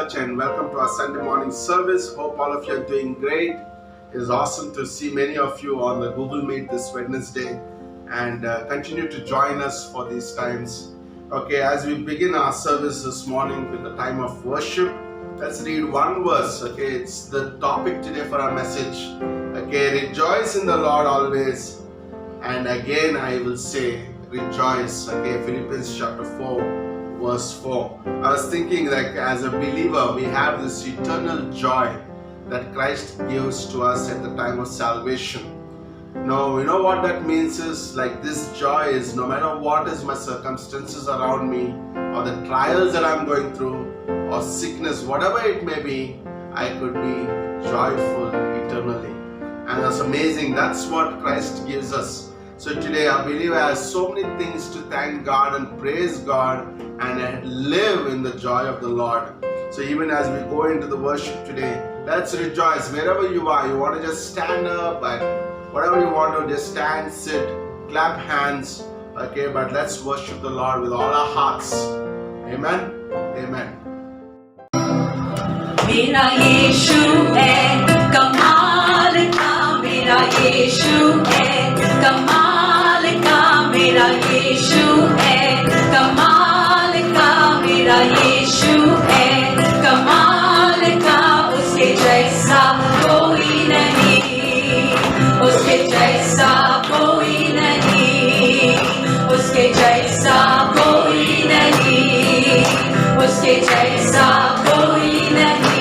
Church and welcome to our Sunday morning service. Hope all of you are doing great. It is awesome to see many of you on the Google Meet this Wednesday and continue to join us for these times. Okay, as we begin our service this morning with the time of worship, let's read one verse. Okay, it's the topic today for our message. Okay, rejoice in the Lord always. And again I will say, rejoice. Okay, Philippians chapter 4. Verse 4. I was thinking that as a believer, we have this eternal joy that Christ gives to us at the time of salvation. Now, you know what that means is like this joy is no matter what is my circumstances around me or the trials that I'm going through or sickness, whatever it may be, I could be joyful eternally. And that's amazing. That's what Christ gives us. So today our believer has so many things to thank God and praise God and live in the joy of the Lord. So even as we go into the worship today, let's rejoice. Wherever you are, you want to just stand up and whatever you want to, just stand, sit, clap hands. Okay, but let's worship the Lord with all our hearts. Amen. Amen. मेरा यीशु है कमाल का, मेरा यीशु है कमाल का, मेरा यीशु है कमाल का, मेरा यीशु है कमाल का, उसके जैसा कोई नहीं, उसके जैसा कोई नहीं, उसके जैसा कोई नहीं, उसके जैसा कोई नहीं।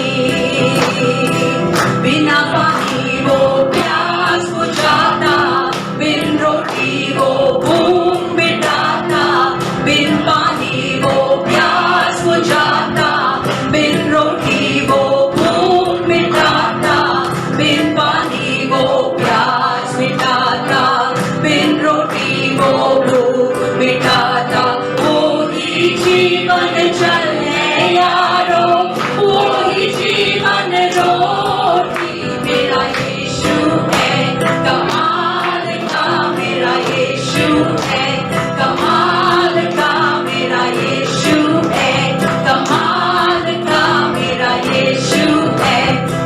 बिना पानी वो प्यास बुझाता, बिन रोटी वो भूख मिटाता, बिन पानी वो प्यास बुझाता, बिन रोटी वो भूख मिटाता, बिन पानी वो प्यास मिटाता, बिन रोटी वो भूख मिटाता। वो ही जीवन जल है यारो, वो ही जीवन रोटी, मेरा यीशु है कमाल का, मेरा यीशु है कमाल का, मेरा यीशु है कमाल का, मेरा यीशु है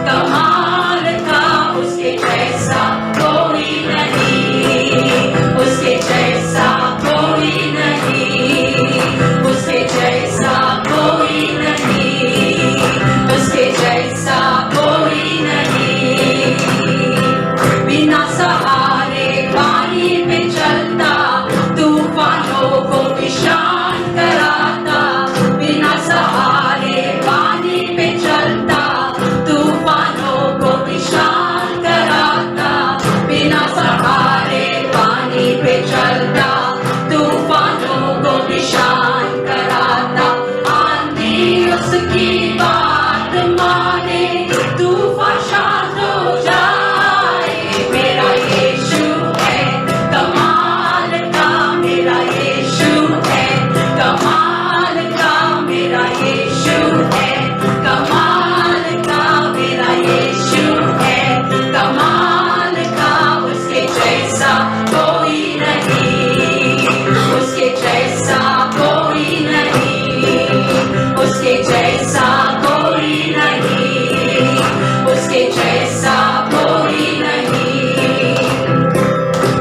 कमाल का, उसके जैसा कोई नहीं, उसके जैसा कोई नहीं, उसके जैसा कोई नहीं, उसके जैसा कोई नहीं। बिना सहारे पानी पे चलता, तूफानों को भी शांत कराता, बिना सहारे पानी पे चलता, तूफानों को भी शांत कराता, बिना सहारे पानी पे चलता, तूफानों को भी शांत कराता। आंधी उसकी बात माने, तूफान शांत हो जाए, मेरा यीशु है कमाल का, मेरा यीशु है कमाल का, मेरा यीशु है कमाल का, मेरा यीशु है कमाल का, उसके जैसा कोई नहीं, उसके जैसा कोई नहीं, उसके जैसा कोई नहीं, उसके जैसा कोई नहीं।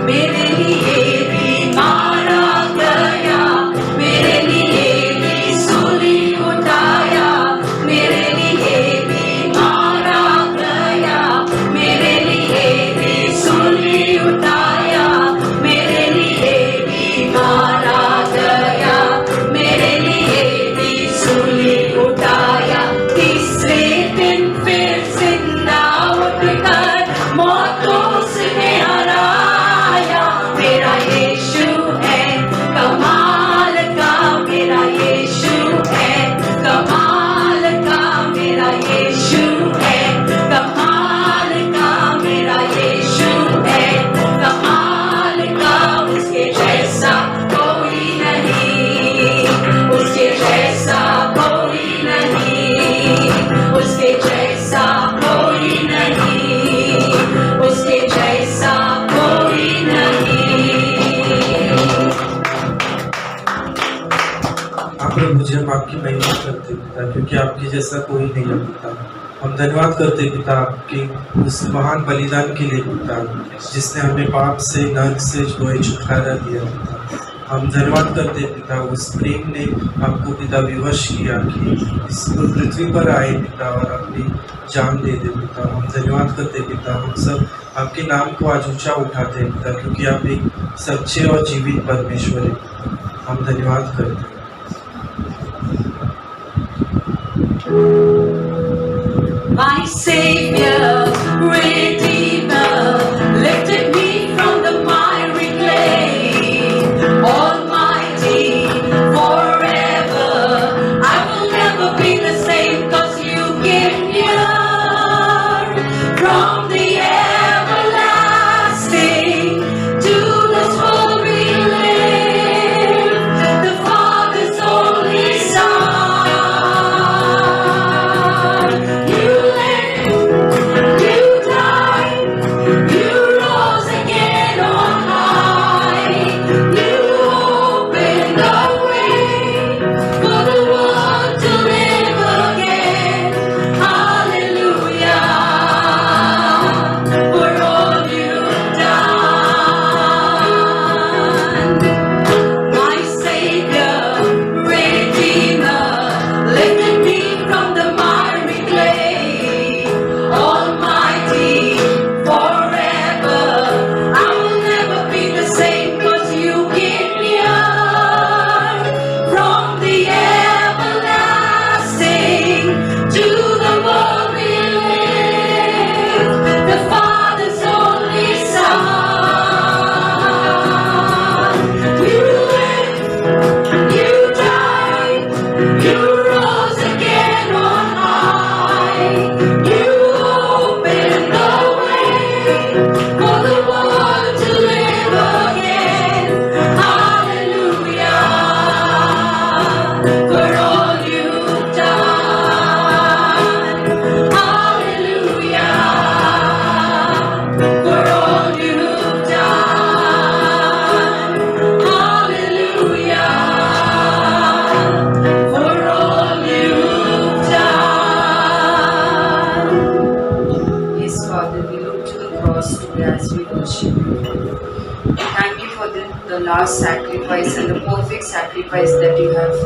मेरे लिए भी मारा गया, मेरे लिए भी सूली उठाया, मेरे लिए भी मारा गया, मेरे लिए भी सूली उठाया, मेरे लिए भी मारा गया, मेरे लिए भी सूली उठाया। तीसरे दिन फिर जिंदा उठकर मौतों से हराया, मेरा यीशु है कमाल का, मेरा यीशु है कमाल का, मेरा यीशु है कमाल का, मेरा यीशु है कमाल का, उसके जैसा कोई नहीं, उसके जैसा कोई नहीं, उसके जैसा कोई नहीं। पिता, क्योंकि आपके जैसा कोई नहीं है पिता। हम धन्यवाद करते हैं पिता आपके उस महान बलिदान के लिए पिता, जिसने हमें पाप से, नर्क से जो है छुटकारा दिया पिता। हम धन्यवाद करते हैं पिता, उस प्रेम ने आपको पिता विवश किया कि इस पृथ्वी पर आए पिता और अपनी जान दे दे पिता। हम धन्यवाद करते हैं पिता, हम सब आपके नाम को आज ऊंचा उठाते हैं पिता, क्योंकि आप एक सच्चे और जीवित परमेश्वर हैं पिता। हम धन्यवाद करते हैं। My Savior, Redeemer, lifted me from the miry clay. Almighty, forever, I will never be the same, 'cause you give near. From the everlasting to this world we live, the Father's only Son. You lived, you died, you rose again on high. You opened the way for the world to live again. Hallelujah, for all you've done. My Savior, Redeemer, lifted me from the miry clay. Almighty, forever, I will never be the same, 'cause you give near. From the everlasting to the world we live, the Father's only Son. You lived, you died, you rose again on high. You opened the way for the world to live again. Hallelujah, for all you've done. Hallelujah, for all you've done. Hallelujah, for all you've done. Yes, Father, we look to the cross today as we worship you. Thank you for the last sacrifice and the perfect sacrifice that you have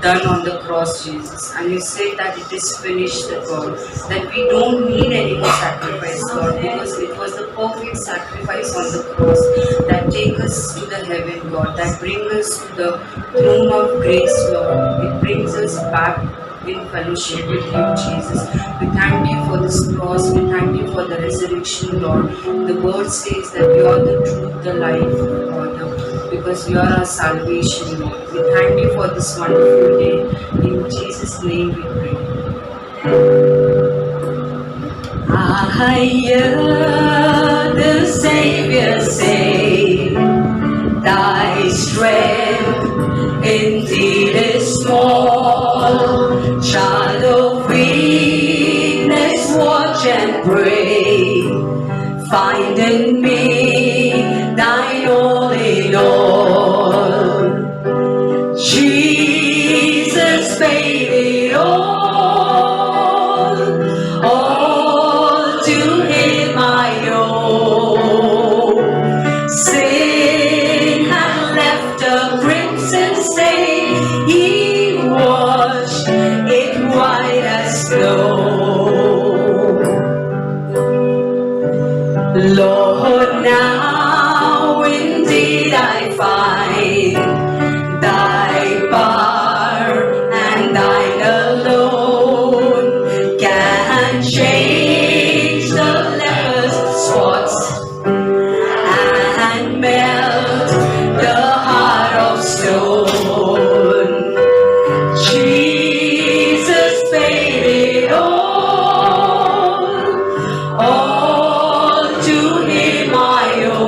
done on the cross, Jesus. And you said that it is finished, God, that we don't need any more sacrifice, Lord, because it was the perfect sacrifice on the cross that takes us to the heaven, God, that brings us to the throne of grace, Lord. It brings us back in fellowship with you, Jesus. We thank you for this cross. We thank you for the resurrection, Lord. The word says that you are the truth, the life, Father, because you are our salvation, Lord. We thank you for this wonderful day. In Jesus' name we pray. I hear the Savior say, thy strength indeed is small. Child of weakness, watch and pray. Find in me thine all in all. Jesus paid it all to him I owe. Sin had left a crimson stain, he washed it white as snow. Lord, now indeed I find thy power and thine alone can change the leper's spots and melt the heart of stone. Jesus paid it all to him I owe.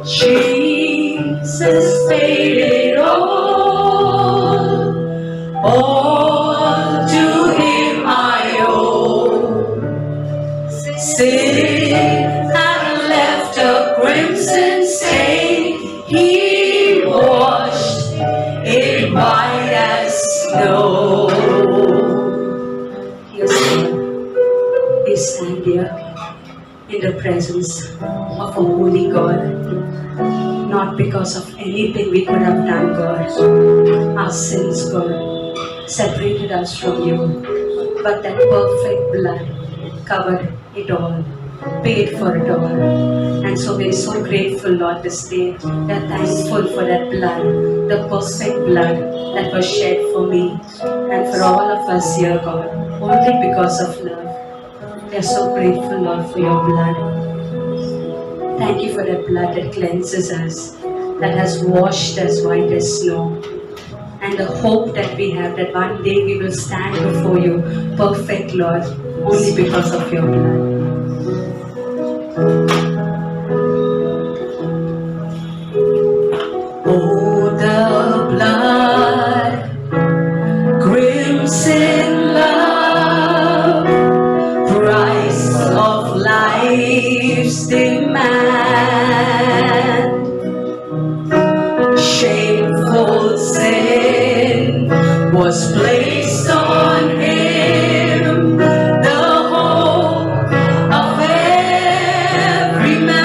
Jesus paid it all to Him I owe. Sin had left a crimson stain, He washed it white as snow. Yes, Lord, we stand here in the presence of a holy God, not because of anything we could have done, God. Our sins, God, separated us from you, but that perfect blood covered it all, paid for it all. And so we're so grateful, Lord, this day. We're thankful for that blood, the perfect blood that was shed for me and for all of us here, God, only because of love. We're so grateful, Lord, for your blood. Thank you for that blood that cleanses us, that has washed us white as snow. And the hope that we have that one day we will stand before you, perfect, Lord, only because of your blood. Oh, the blood, crimson love, price of life's demand. Shameful sin was placed on Him, the hope of every man.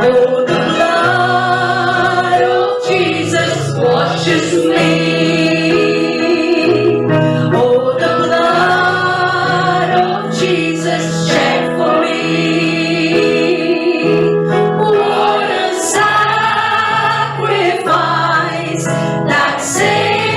Oh, the blood of Jesus washes me. Oh, the blood of Jesus shed for me. What a sacrifice that saves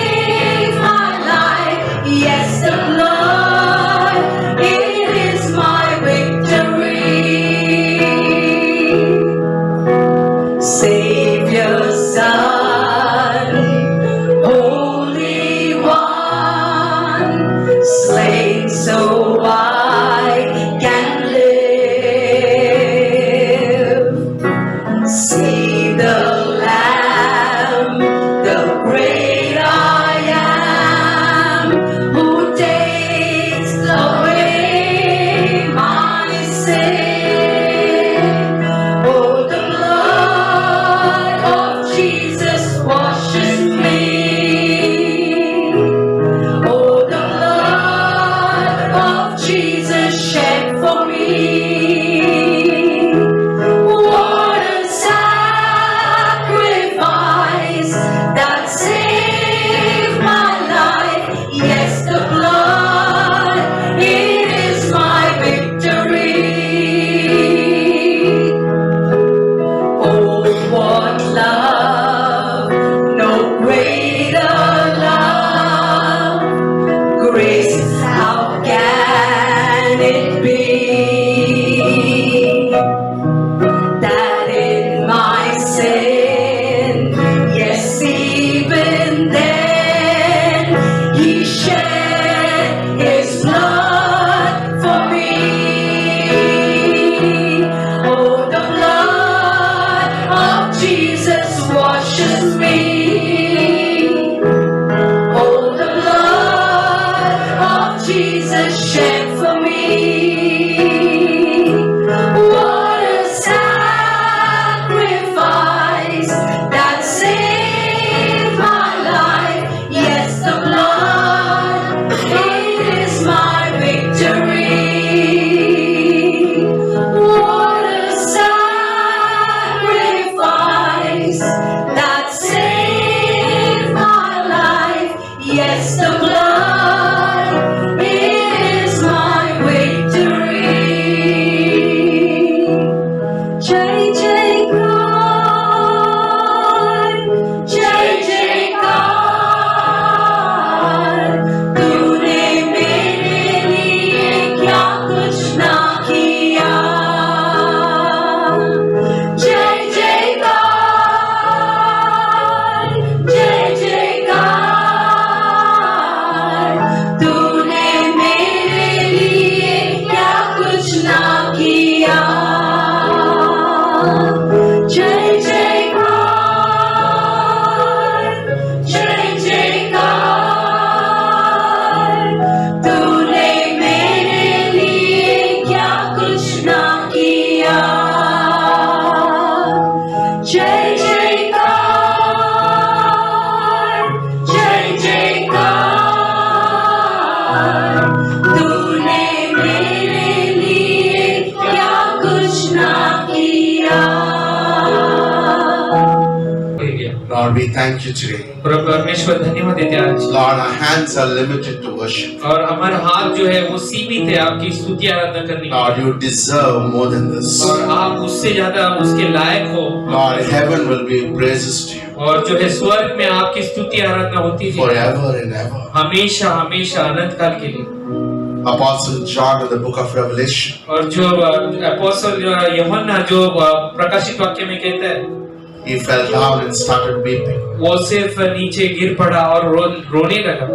Lord, we thank you today. प्रभु परमेश्वर धन्यवाद देते हैं आज। Lord, our hands are limited to worship. और हमारे हाथ जो है वो सीमित है आपकी स्तुति आराधना करने Lord, के। you deserve more than this. और आप उससे ज्यादा उसके लायक हो। Lord, heaven will be praises to you और जो है स्वर्ग में आपकी स्तुति आराधना होती है forever and ever. हमेशा हमेशा अनंत काल के लिए। Apostle John in the book of Revelation, और जो अपोस्तल यूहन्ना जो प्रकाशित वाक्य में कहता है he fell down and started weeping. वो सिर्फ नीचे गिर पड़ा और रोने लगा।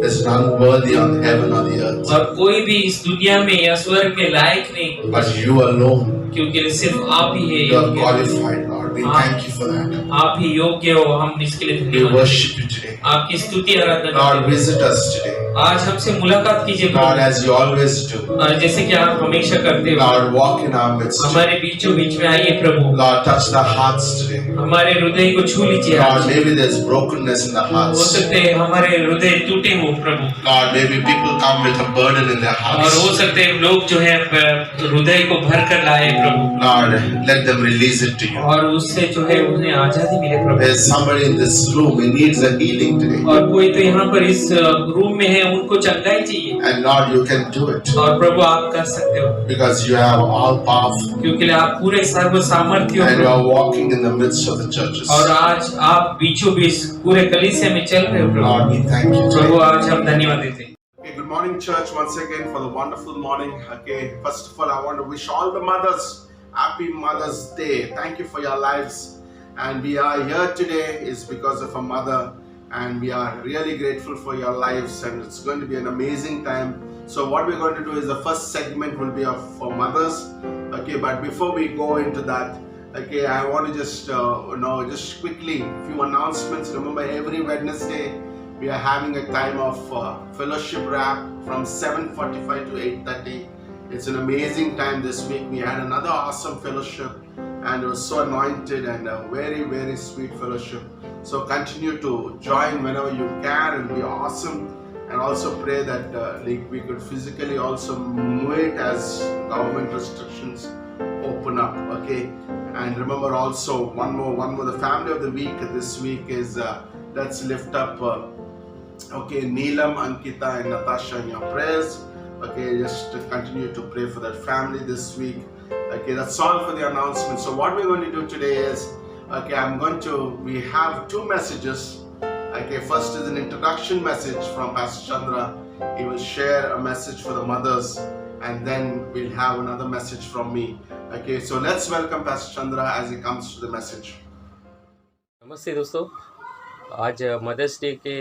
There's none worthy on heaven or the earth, और कोई भी इस दुनिया में या स्वर्ग में लायक नहीं, but you alone. क्योंकि सिर्फ आप ही है You are योग्य। qualified, Lord. We thank you for that. आप ही योग्य हो, हम इसके लिए We धन्यवाद। worship you today. आपकी स्तुति आराधना Lord, करते हैं। visit us today. आज हमसे मुलाकात कीजिए Lord, Prabhu. as you always do. और जैसे कि आप हमेशा करते हो, Lord, walk in our midst. हमारे बीचों बीच में आइए प्रभु। Lord, touch the hearts today. हमारे हृदय को छू लीजिए Lord, आज। maybe there's brokenness in the हो hearts. सकते हैं हमारे हृदय टूटे हो प्रभु। Lord, maybe people come with a burden in their और हो hearts. सकते हैं लोग जो है हृदय को भर कर लाए प्रभु। Lord, let them release it to you. और उससे जो है उन्हें आजादी मिले प्रभु। There's somebody in this room who needs a healing today. और कोई तो यहाँ पर इस रूम में है, उनको चंगाई चाहिए। And Lord, you can do it और प्रभु आप कर सकते हो, because you are all powerful क्योंकि आप पूरे सर्व सामर्थ्य हो and you Prabhu. are walking in the midst of the churches. और आज आप बीचों बीच पूरे कलीसिया में चल रहे हो प्रभु। Lord, we thank you Prabhu today. आज हम धन्यवाद देते हैं। Okay, good morning, church, once again for the wonderful morning. Okay, first of all, I want to wish all the mothers happy Mother's Day. Thank you for your lives. And we are here today is because of a mother, and we are really grateful for your lives, and it's going to be an amazing time. So what we're going to do is the first segment will be for mothers. Okay, but before we go into that, okay, I want to just just quickly few announcements. Remember, every Wednesday we are having a time of fellowship wrap from 7:45 to 8:30. It's an amazing time this week. We had another awesome fellowship, and it was so anointed and a very, very sweet fellowship. So continue to join whenever you can. It'll be awesome. And also pray that we could physically also move it as government restrictions open up. Okay. And remember also one more. The family of the week this week is let's lift up. Okay, Neelam, Ankita, and Natasha in your prayers. Okay, just to continue to pray for that family this week. Okay, that's all for the announcement. So what we're going to do today is, okay, we have two messages. Okay, first is an introduction message from Pastor Chandra. He will share a message for the mothers, and then we'll have another message from me. Okay, so let's welcome Pastor Chandra as he comes to the message. नमस्ते दोस्तों, आज mother's day के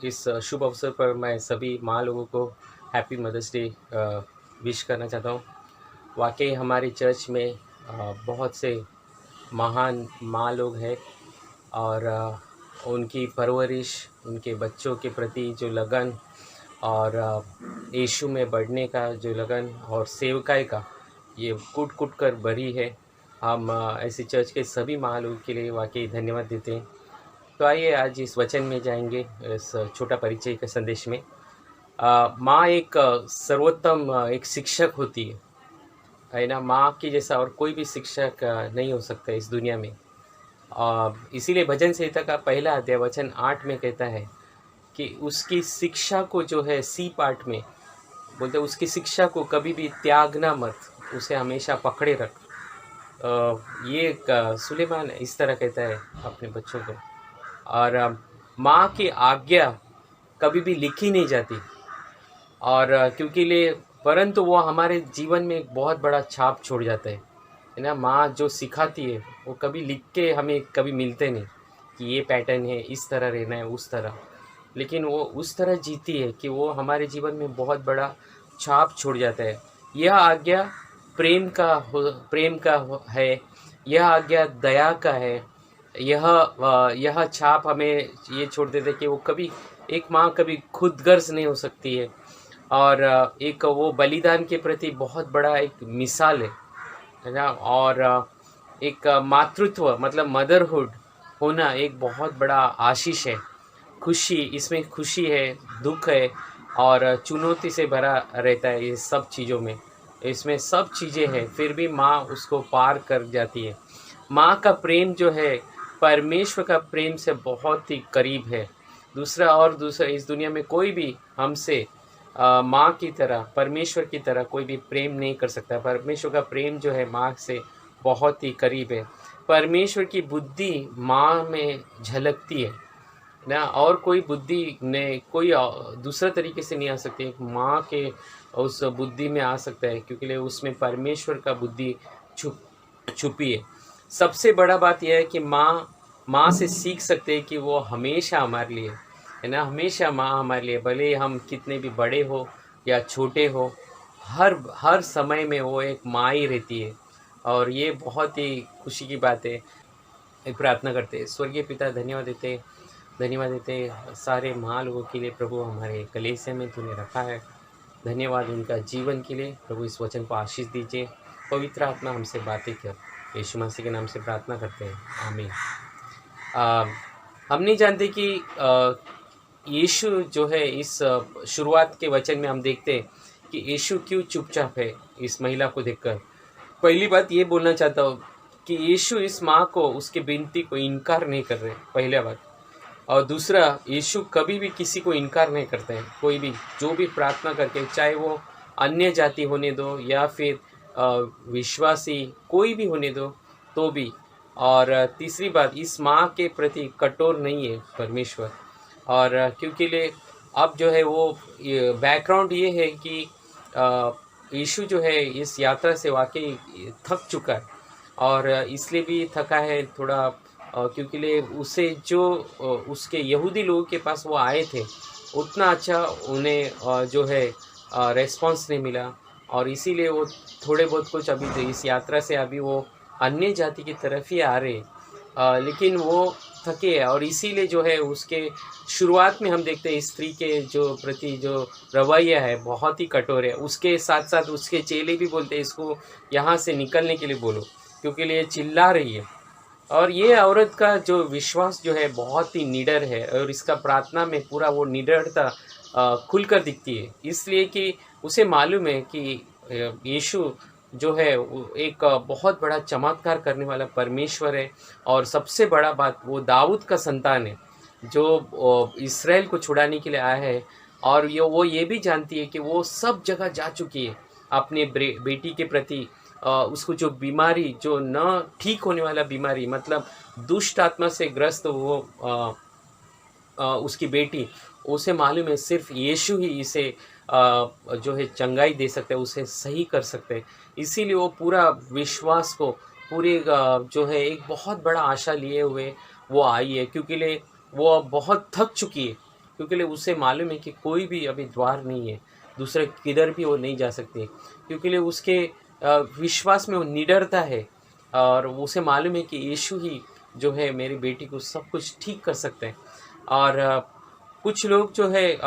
इस शुभ अवसर पर मैं सभी माँ लोगों को हैप्पी मदर्स डे विश करना चाहता हूँ। वाकई हमारे चर्च में बहुत से महान माँ लोग हैं और उनकी परवरिश, उनके बच्चों के प्रति जो लगन और यीशु में बढ़ने का जो लगन और सेवकाई का ये कूट कूट कर भरी है। हम ऐसे चर्च के सभी माँ लोगों के लिए वाकई धन्यवाद देते हैं। तो आइए आज इस वचन में जाएंगे, इस छोटा परिचय के संदेश में। माँ एक सर्वोत्तम एक शिक्षक होती है ना। माँ की जैसा और कोई भी शिक्षक नहीं हो सकता इस दुनिया में। इसीलिए भजन संहिता का पहला अध्याय वचन 8 में कहता है कि उसकी शिक्षा को जो है सी पार्ट में बोलते हैं, उसकी शिक्षा को कभी भी त्यागना मत, उसे हमेशा पकड़े रख। ये सुलेमान इस तरह कहता है अपने बच्चों को। और माँ की आज्ञा कभी भी लिखी नहीं जाती, और परंतु वो हमारे जीवन में एक बहुत बड़ा छाप छोड़ जाता है ना। माँ जो सिखाती है वो कभी लिख के हमें कभी मिलते नहीं कि ये पैटर्न है, इस तरह रहना है, उस तरह, लेकिन वो उस तरह जीती है कि वो हमारे जीवन में बहुत बड़ा छाप छोड़ जाता है। यह आज्ञा प्रेम का है, यह आज्ञा दया का है। यह छाप हमें ये छोड़ देते कि वो कभी एक माँ कभी खुदगर्ज नहीं हो सकती है, और एक वो बलिदान के प्रति बहुत बड़ा एक मिसाल है ना। और एक मातृत्व मतलब मदरहुड होना एक बहुत बड़ा आशीष है। खुशी, इसमें खुशी है, दुख है और चुनौती से भरा रहता है। ये सब चीज़ों में, इसमें सब चीज़ें हैं, फिर भी माँ उसको पार कर जाती है। माँ का प्रेम जो है परमेश्वर का प्रेम से बहुत ही करीब है। दूसरा इस दुनिया में कोई भी हमसे माँ की तरह, परमेश्वर की तरह कोई भी प्रेम नहीं कर सकता। परमेश्वर का प्रेम जो है माँ से बहुत ही करीब है। परमेश्वर की बुद्धि माँ में झलकती है ना, और कोई बुद्धि ने कोई दूसरा तरीके से नहीं आ सकती। माँ के उस बुद्धि में आ सकता है, क्योंकि उसमें परमेश्वर का बुद्धि छुपी है। सबसे बड़ा बात यह है कि माँ से सीख सकते हैं कि वो हमेशा हमारे लिए है ना, हमेशा माँ हमारे लिए, भले हम कितने भी बड़े हो या छोटे हो, हर समय में वो एक माँ ही रहती है। और ये बहुत ही खुशी की बात है। प्रार्थना करते, स्वर्गीय पिता धन्यवाद देते सारे महा लोगों के लिए प्रभु, हमारे कलीसिया में तूने रखा है। धन्यवाद उनका जीवन के लिए प्रभु। इस वचन को आशीष दीजिए। पवित्र आत्मा हमसे बातें कर, यीशु मसीह के नाम से प्रार्थना करते हैं, आमीन। हम नहीं जानते कि यीशु जो है, इस शुरुआत के वचन में हम देखते हैं कि यीशु क्यों चुपचाप है इस महिला को देखकर। पहली बात ये बोलना चाहता हूँ कि यीशु इस माँ को, उसकी विनती को इनकार नहीं कर रहे, पहला बात। और दूसरा, यीशु कभी भी किसी को इनकार नहीं करते हैं। कोई भी जो भी प्रार्थना करके, चाहे वो अन्य जाति होने दो या फिर विश्वासी कोई भी होने दो तो भी। और तीसरी बात, इस माँ के प्रति कठोर नहीं है परमेश्वर। और क्योंकि अब जो है वो बैकग्राउंड ये है कि यीशु जो है इस यात्रा से वाकई थक चुका है, और इसलिए भी थका है थोड़ा, क्योंकि उसे जो उसके यहूदी लोगों के पास वो आए थे, उतना अच्छा उन्हें जो है रेस्पॉन्स नहीं मिला, और इसीलिए वो थोड़े बहुत कुछ अभी इस यात्रा से अभी वो अन्य जाति की तरफ ही आ रहे, लेकिन वो थके हैं। और इसीलिए जो है उसके शुरुआत में हम देखते हैं स्त्री के जो प्रति जो रवैया है बहुत ही कठोर है। उसके साथ साथ उसके चेले भी बोलते हैं इसको यहाँ से निकलने के लिए बोलो, क्योंकि ये चिल्ला रही है। और ये औरत का जो विश्वास जो है बहुत ही निडर है, और इसका प्रार्थना में पूरा वो निडरता खुलकर दिखती है, इसलिए कि उसे मालूम है कि यीशु जो है एक बहुत बड़ा चमत्कार करने वाला परमेश्वर है। और सबसे बड़ा बात, वो दाऊद का संतान है जो इस्राएल को छुड़ाने के लिए आया है। और वो ये भी जानती है कि वो सब जगह जा चुकी है अपने बेटी के प्रति। उसको जो बीमारी, जो न ठीक होने वाला बीमारी, मतलब दुष्ट आत्मा से ग्रस्त वो उसकी बेटी, उसे मालूम है सिर्फ यीशु ही इसे जो है चंगाई दे सकते हैं, उसे सही कर सकते हैं। इसीलिए वो पूरा विश्वास को, पूरे जो है एक बहुत बड़ा आशा लिए हुए वो आई है, क्योंकि वो बहुत थक चुकी है, क्योंकि उसे मालूम है कि कोई भी अभी द्वार नहीं है, दूसरे किधर भी वो नहीं जा सकती, क्योंकि उसके विश्वास में वो निडरता है। और उसे मालूम है कि यीशु ही जो है मेरी बेटी को सब कुछ ठीक कर सकते हैं। और कुछ लोग जो है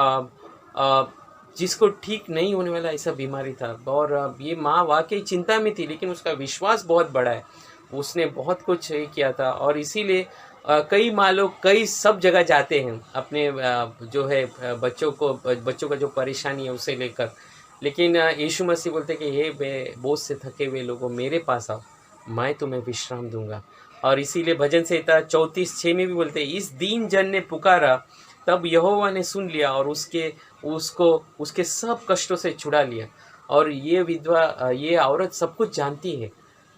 जिसको ठीक नहीं होने वाला ऐसा बीमारी था, और ये माँ वाकई चिंता में थी, लेकिन उसका विश्वास बहुत बड़ा है, उसने बहुत कुछ किया था। और इसीलिए कई माँ लोग कई सब जगह जाते हैं अपने जो है बच्चों का जो परेशानी है उसे लेकर, लेकिन यीशु मसीह बोलते कि हे बोझ से थके हुए लोगों, मेरे पास आओ, मैं तुम्हें विश्राम दूंगा। और इसीलिए भजन संहिता 34:6 में भी बोलते हैं, इस दीन जन ने पुकारा, तब यहोवा ने सुन लिया और उसके सब कष्टों से छुड़ा लिया। और ये औरत सब कुछ जानती है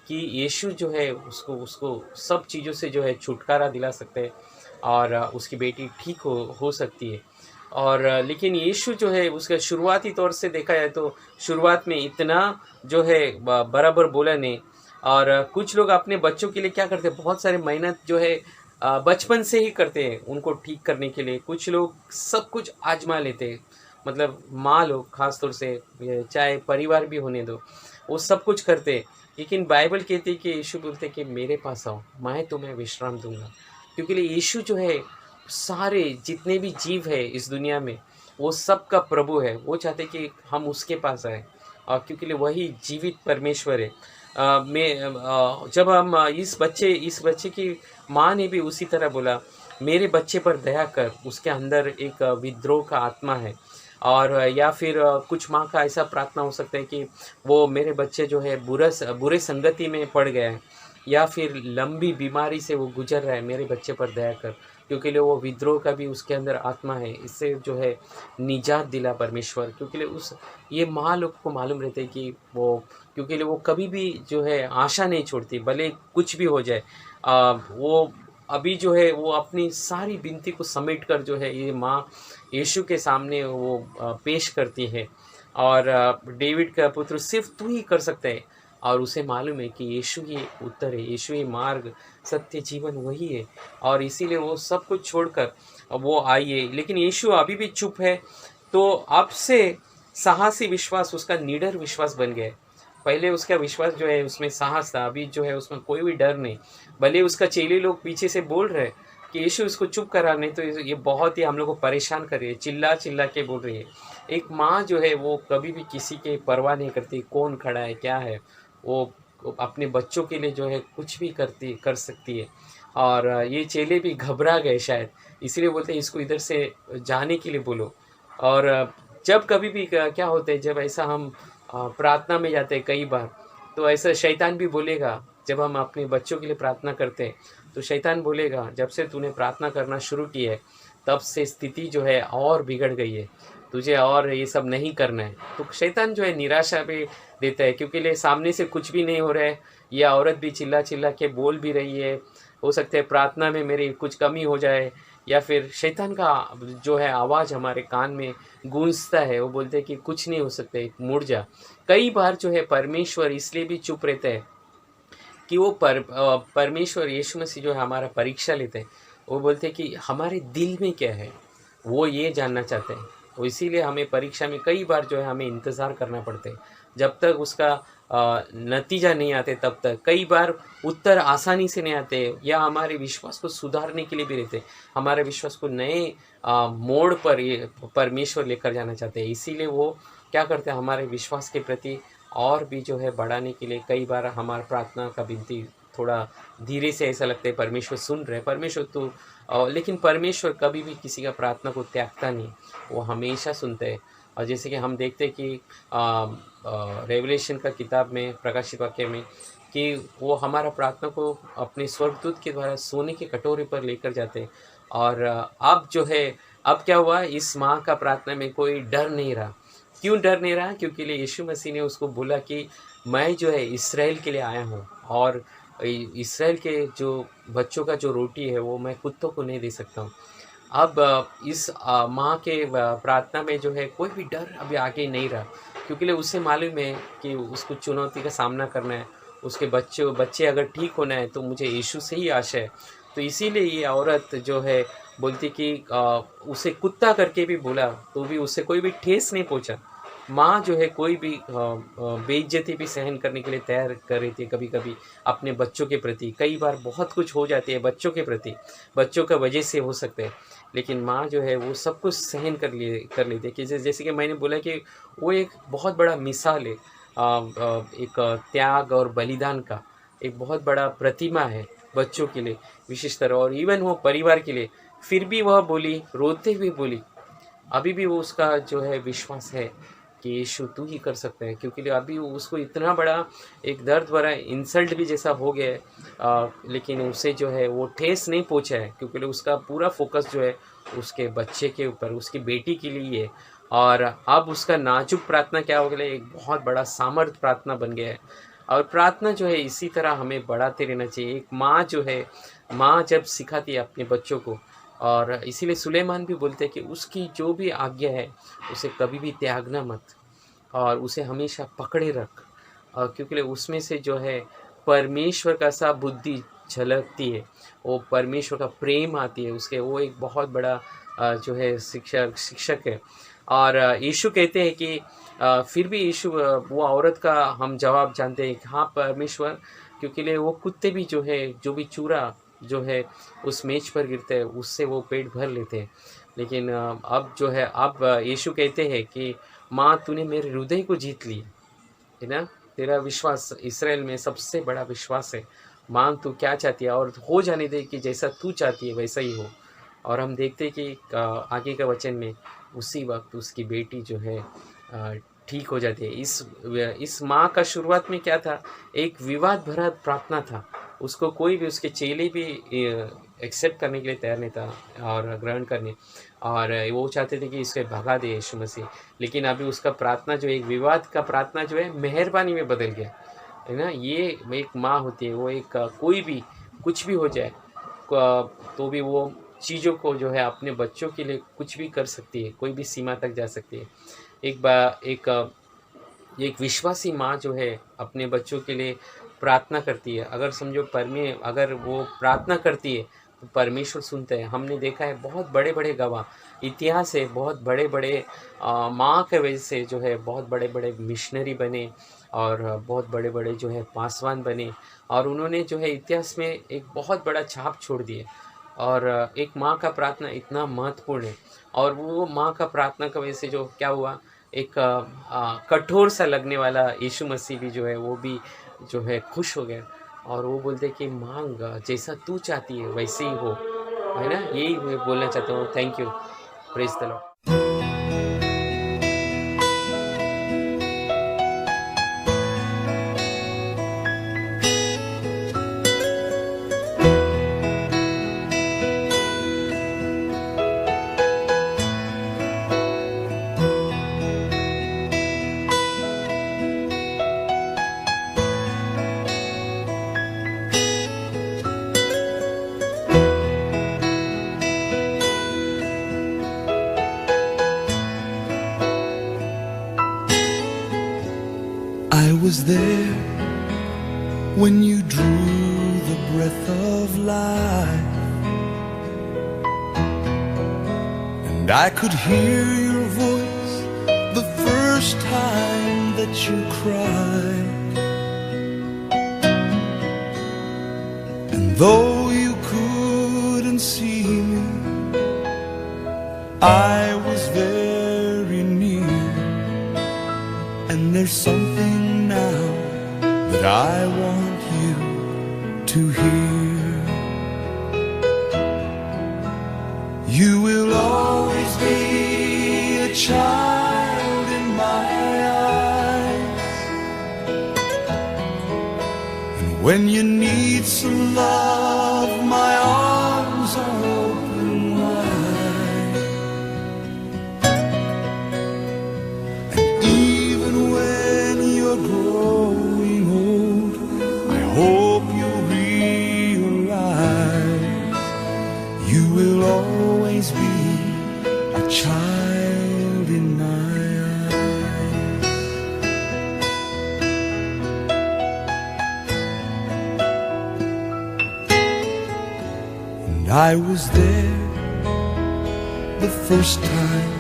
कि यीशु जो है उसको सब चीज़ों से जो है छुटकारा दिला सकते हैं, और उसकी बेटी ठीक हो सकती है। और लेकिन यीशु जो है उसका शुरुआती तौर से देखा जाए तो शुरुआत में इतना जो है बराबर बोला नहीं। और कुछ लोग अपने बच्चों के लिए क्या करते हैं, बहुत सारे मेहनत जो है बचपन से ही करते हैं उनको ठीक करने के लिए। कुछ लोग सब कुछ आजमा लेते हैं, मतलब माँ लोग खास तौर से, चाहे परिवार भी होने दो, वो सब कुछ करते हैं। लेकिन बाइबल कहती है कि यीशु बोलते कि मेरे पास आओ, मैं तुम्हें विश्राम दूंगा। क्योंकि यीशु जो है सारे जितने भी जीव है इस दुनिया में, वो सब का प्रभु है। वो चाहते कि हम उसके पास आए, और क्योंकि वही जीवित परमेश्वर है। जब हम इस बच्चे की माँ ने भी उसी तरह बोला, मेरे बच्चे पर दया कर, उसके अंदर एक विद्रोह का आत्मा है। और या फिर कुछ माँ का ऐसा प्रार्थना हो सकता है कि वो मेरे बच्चे जो है बुरे संगति में पड़ गए हैं, या फिर लंबी बीमारी से वो गुजर रहा है, मेरे बच्चे पर दया कर, क्योंकि वो विद्रोह का भी उसके अंदर आत्मा है, इससे जो है निजात दिला परमेश्वर, क्योंकि उस ये माँ लोग को मालूम रहते हैं कि वो, क्योंकि वो कभी भी जो है आशा नहीं छोड़ती, भले कुछ भी हो जाए। वो अभी जो है वो अपनी सारी विनती को समेट कर जो है ये माँ यीशु के सामने वो पेश करती है, और डेविड का पुत्र सिर्फ तू ही कर सकता है, और उसे मालूम है कि यीशु ही उत्तर है, यीशु ही मार्ग सत्य जीवन वही है, और इसीलिए वो सब कुछ छोड़कर वो आई है। लेकिन यीशु अभी भी चुप है, तो अब से साहसी विश्वास उसका निडर विश्वास बन गया है। पहले उसका विश्वास जो है उसमें साहस था, अभी जो है उसमें कोई भी डर नहीं। भले उसका चेले लोग पीछे से बोल रहे हैं कि यीशु इसको चुप करा, नहीं तो ये बहुत ही हम लोग को परेशान कर रही है, चिल्ला चिल्ला के बोल रही है। एक माँ जो है वो कभी भी किसी के परवाह नहीं करती, कौन खड़ा है क्या है, वो अपने बच्चों के लिए जो है कुछ भी कर सकती है। और ये चेले भी घबरा गए शायद, इसीलिए बोलते हैं इसको इधर से जाने के लिए बोलो। और जब कभी भी क्या होता है, जब ऐसा हम प्रार्थना में जाते हैं कई बार, तो ऐसा शैतान भी बोलेगा। जब हम अपने बच्चों के लिए प्रार्थना करते हैं तो शैतान बोलेगा, जब से तूने प्रार्थना करना शुरू की है तब से स्थिति जो है और बिगड़ गई है, तुझे और ये सब नहीं करना है। तो शैतान जो है निराशा भी देता है, क्योंकि सामने से कुछ भी नहीं हो रहा है, यह औरत भी चिल्ला चिल्ला के बोल भी रही है, हो सकता है प्रार्थना में मेरी कुछ कमी हो जाए, या फिर शैतान का जो है आवाज़ हमारे कान में गूंजता है, वो बोलते हैं कि कुछ नहीं हो सकता, मुड़ जा। कई बार जो है परमेश्वर इसलिए भी चुप रहता है कि वो परमेश्वर यीशु मसीह जो है हमारा परीक्षा लेते हैं। वो बोलते हैं कि हमारे दिल में क्या है वो ये जानना चाहते हैं, वो इसीलिए हमें परीक्षा में कई बार जो है हमें इंतज़ार करना पड़ता है, जब तक उसका नतीजा नहीं आते तब तक। कई बार उत्तर आसानी से नहीं आते, या हमारे विश्वास को सुधारने के लिए भी रहते, हमारे विश्वास को नए मोड़ पर ये परमेश्वर लेकर जाना चाहते हैं। इसीलिए वो क्या करते हैं, हमारे विश्वास के प्रति और भी जो है बढ़ाने के लिए कई बार हमारा प्रार्थना का विनती थोड़ा धीरे से, ऐसा लगता है परमेश्वर सुन रहे हैं, परमेश्वर तो लेकिन परमेश्वर कभी भी किसी का प्रार्थना को त्यागता नहीं, वो हमेशा सुनते हैं। और जैसे कि हम देखते हैं कि रेवलेशन का किताब में, प्रकाशित वाक्य में, कि वो हमारा प्रार्थना को अपने स्वर्गदूत के द्वारा सोने के कटोरे पर लेकर जाते हैं। और अब जो है, अब क्या हुआ, इस माँ का प्रार्थना में कोई डर नहीं रहा। क्यों डर नहीं रहा? क्योंकि यीशु मसीह ने उसको बोला कि मैं जो है इसराइल के लिए आया हूँ, और इसराइल के जो बच्चों का जो रोटी है वो मैं कुत्तों को नहीं दे सकता हूँ। अब इस माँ के प्रार्थना में जो है कोई भी डर अभी आगे नहीं रहा, क्योंकि उसे मालूम है कि उसको चुनौती का सामना करना है, उसके बच्चे अगर ठीक होना है तो मुझे यीशु से ही आशा है। तो इसीलिए ये औरत जो है बोलती कि उसे कुत्ता करके भी बोला तो भी उससे कोई भी ठेस नहीं पहुँचा। माँ जो है कोई भी बेइज्जती भी सहन करने के लिए तैयार कर रही थी, कभी कभी अपने बच्चों के प्रति। कई बार बहुत कुछ हो जाती है बच्चों के प्रति, बच्चों का वजह से हो सकता है, लेकिन माँ जो है वो सब कुछ सहन कर लेती है। कि जैसे कि मैंने बोला कि वो एक बहुत बड़ा मिसाल है, एक त्याग और बलिदान का एक बहुत बड़ा प्रतिमा है बच्चों के लिए विशेष तरह, और इवन वो परिवार के लिए। फिर भी वह बोली, रोते हुए बोली, अभी भी वो उसका जो है विश्वास है कि यीशु तू ही कर सकता है, क्योंकि अभी उसको इतना बड़ा एक दर्द भरा इंसल्ट भी जैसा हो गया है, लेकिन उसे जो है वो ठेस नहीं पहुंचा है, क्योंकि उसका पूरा फोकस जो है उसके बच्चे के ऊपर, उसकी बेटी के लिए है। और अब उसका नाजुक प्रार्थना क्या हो गया, एक बहुत बड़ा सामर्थ प्रार्थना बन गया है। और प्रार्थना जो है इसी तरह हमें बढ़ाते रहना चाहिए। एक माँ जो है, माँ जब सिखाती है अपने बच्चों को, और इसीलिए सुलेमान भी बोलते हैं कि उसकी जो भी आज्ञा है उसे कभी भी त्यागना मत, और उसे हमेशा पकड़े रख, क्योंकि उसमें से जो है परमेश्वर का सा बुद्धि झलकती है, वो परमेश्वर का प्रेम आती है उसके, वो एक बहुत बड़ा जो है शिक्षक है। और यीशु कहते हैं कि फिर भी यीशु वो औरत का हम जवाब जानते हैं कि हाँ परमेश्वर, क्योंकि वो कुत्ते भी जो है, जो भी चूरा जो है उस मेज पर गिरते हैं उससे वो पेट भर लेते हैं। लेकिन अब जो है, अब यीशु कहते हैं कि माँ तूने मेरे हृदय को जीत ली है ना, तेरा विश्वास इस्राएल में सबसे बड़ा विश्वास है, मांग तू क्या चाहती है और हो जाने दे कि जैसा तू चाहती है वैसा ही हो। और हम देखते हैं कि आगे का वचन में उसी वक्त उसकी बेटी जो है ठीक हो जाती है। इस माँ का शुरुआत में क्या था, एक विवाद भरा प्रार्थना था, उसको कोई भी उसके चेले भी एक्सेप्ट करने के लिए तैयार नहीं था और ग्रहण करने, और वो चाहते थे कि इसको भगा दे यीशु मसीह। लेकिन अभी उसका प्रार्थना जो एक विवाद का प्रार्थना जो है मेहरबानी में बदल गया, है ना। ये एक माँ होती है, वो एक कोई भी कुछ भी हो जाए तो भी वो चीज़ों को जो है अपने बच्चों के लिए कुछ भी कर सकती है, कोई भी सीमा तक जा सकती है। एक विश्वासी माँ जो है अपने बच्चों के लिए प्रार्थना करती है। अगर समझो अगर वो प्रार्थना करती है तो परमेश्वर सुनते हैं। हमने देखा है बहुत बड़े बड़े गवाह इतिहास है, बहुत बड़े बड़े माँ के वजह से जो है बहुत बड़े बड़े मिशनरी बने और बहुत बड़े बड़े जो है पासवान बने, और उन्होंने जो है इतिहास में एक बहुत बड़ा छाप छोड़ दिए। और एक माँ का प्रार्थना इतना महत्वपूर्ण है, और वो माँ का प्रार्थना की वजह से जो क्या हुआ, एक कठोर सा लगने वाला यीशु मसीह भी जो है वो भी जो है खुश हो गया, और वो बोलते कि मांग जैसा तू चाहती है वैसे ही हो, है ना। यही मैं बोलना चाहता हूँ। Thank you, praise the Lord. I was there when you drew the breath of life, and I could hear your voice the first time that you cried. And though you couldn't see me, I was very near. And there's something now that I want you to hear. You will always be a child in my eyes, and when you need some love, my arms are open wide. And even when you're growing old, I hope you'll realize you will always be a child in my eyes. And I was there the first time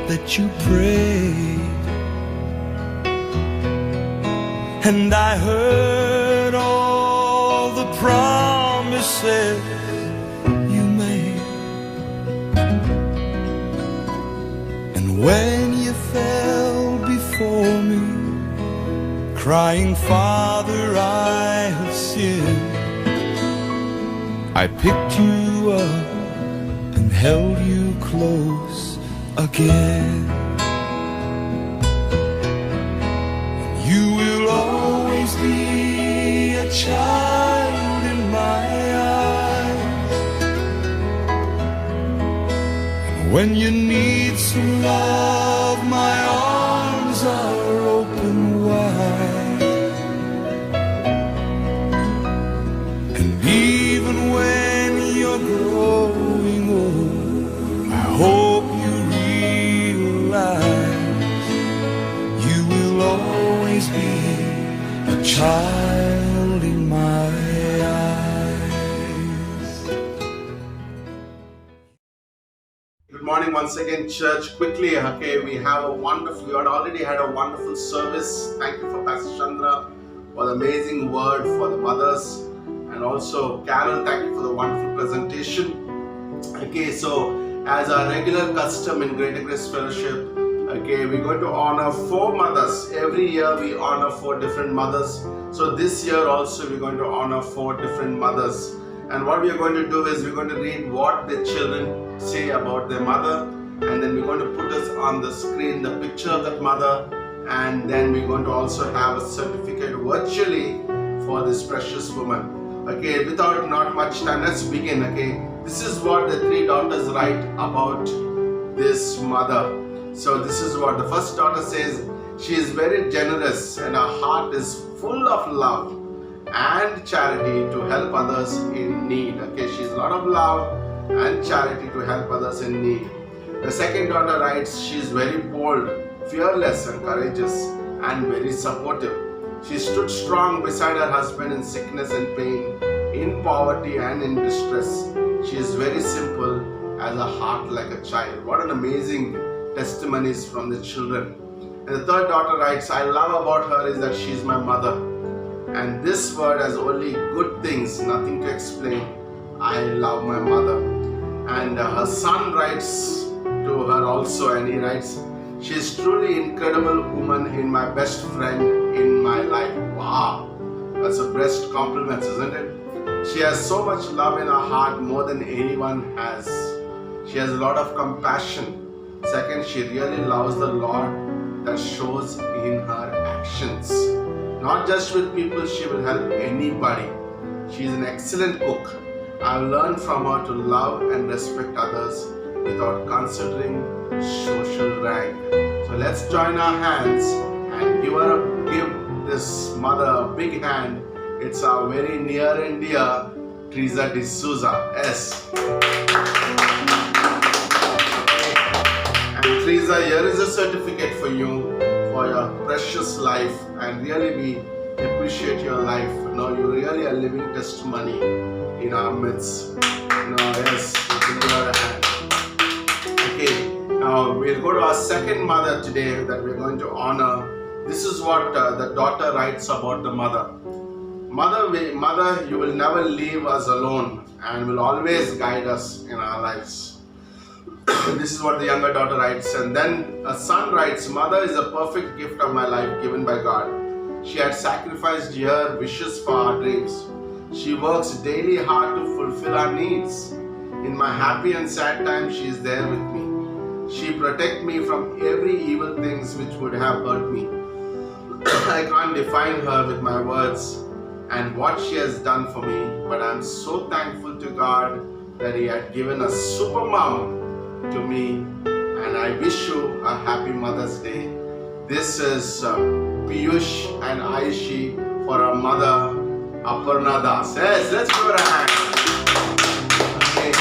that you prayed, and I heard all the promises you made. And when you fell before me, crying, Father, I have sinned, I picked you up and held you close again. You will always be a child in my eyes, and when you need some love, my arms are open wide. And even when you're growing old, I hope you realize you will always be a child in my eyes. Good morning once again, church. Quickly, okay, we had already had a wonderful service. Thank you for Pastor Chandra for the amazing word for the mothers, and also Carol, thank you for the wonderful presentation. Okay, so as our regular custom in Greater Grace Fellowship, okay, we're going to honor 4 mothers. Every year we honor 4 different mothers. So this year also we're going to honor 4 different mothers. And what we are going to do is we're going to read what the children say about their mother, and then we're going to put us on the screen the picture of that mother, and then we're going to also have a certificate virtually for this precious woman. Okay, without not much time, let's begin. Okay, this is what the three daughters write about this mother. So this is what the first daughter says. She is very generous and her heart is full of love and charity to help others in need. Okay, she's a lot of love and charity to help others in need. The second daughter writes, she is very bold, fearless and courageous and very supportive. She stood strong beside her husband in sickness and pain, in poverty and in distress. She is very simple, has a heart like a child. What an amazing testimonies from the children. And the third daughter writes, I love about her is that she is my mother. And this word has only good things, nothing to explain. I love my mother. And her son writes to her also, and he writes, she is truly incredible woman in my best friend in my life. Wow, that's a best compliment, isn't it? She has so much love in her heart, more than anyone has. She has a lot of compassion. Second, she really loves the Lord that shows in her actions. Not just with people, she will help anybody. She is an excellent cook. I've learned from her to love and respect others without considering social rank. So let's join our hands and give this mother a big hand. It's our very near and dear Teresa D'Souza. Yes. And Teresa, here is a certificate for you for your precious life, and really we appreciate your life. You really are living testimony in our midst. Yes, give her a hand. Okay, now we'll go to our second mother today that we're going to honor. This is what the daughter writes about the mother. Mother, you will never leave us alone and will always guide us in our lives. This is what the younger daughter writes. And then a son writes, Mother is a perfect gift of my life given by God. She had sacrificed her wishes for our dreams. She works daily hard to fulfill our needs. In my happy and sad times, she is there with me. She protects me from every evil things which would have hurt me. I can't define her with my words and what she has done for me, but I'm so thankful to God that He had given a super mom to me, and I wish you a happy Mother's Day. This is Piyush and Aishi for our mother Aparna Das. Yes, let's give her a hand. Okay.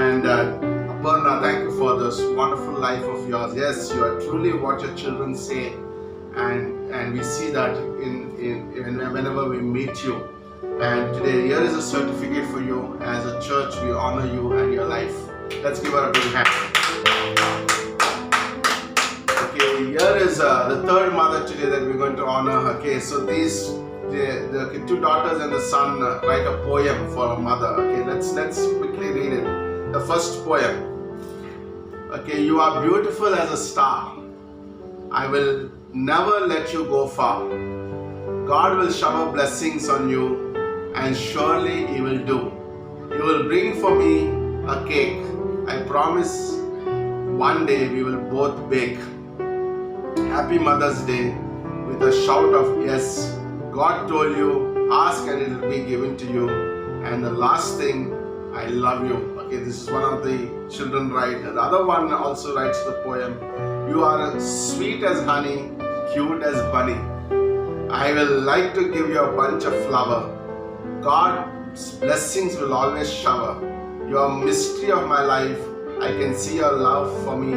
And Aparna, thank you for this wonderful life of yours. Yes, you are truly what your children say, and we see that in whenever we meet you. And today here is a certificate for you. As a church, we honor you and your life. Let's give her a big hand. Okay, here is the third mother today that we're going to honor. Okay, so the two daughters and the son write a poem for a mother. Okay, let's quickly read it. The first poem. Okay, you are beautiful as a star. I will never let you go far. God will shower blessings on you, and surely He will do. You will bring for me a cake. I promise one day we will both bake. Happy Mother's Day with a shout of yes. God told you, ask and it will be given to you. And the last thing, I love you. Okay, this is one of the children write. The other one also writes the poem. You are sweet as honey, cute as bunny. I will like to give you a bunch of flower. God's blessings will always shower. You are mystery of my life. I can see your love for me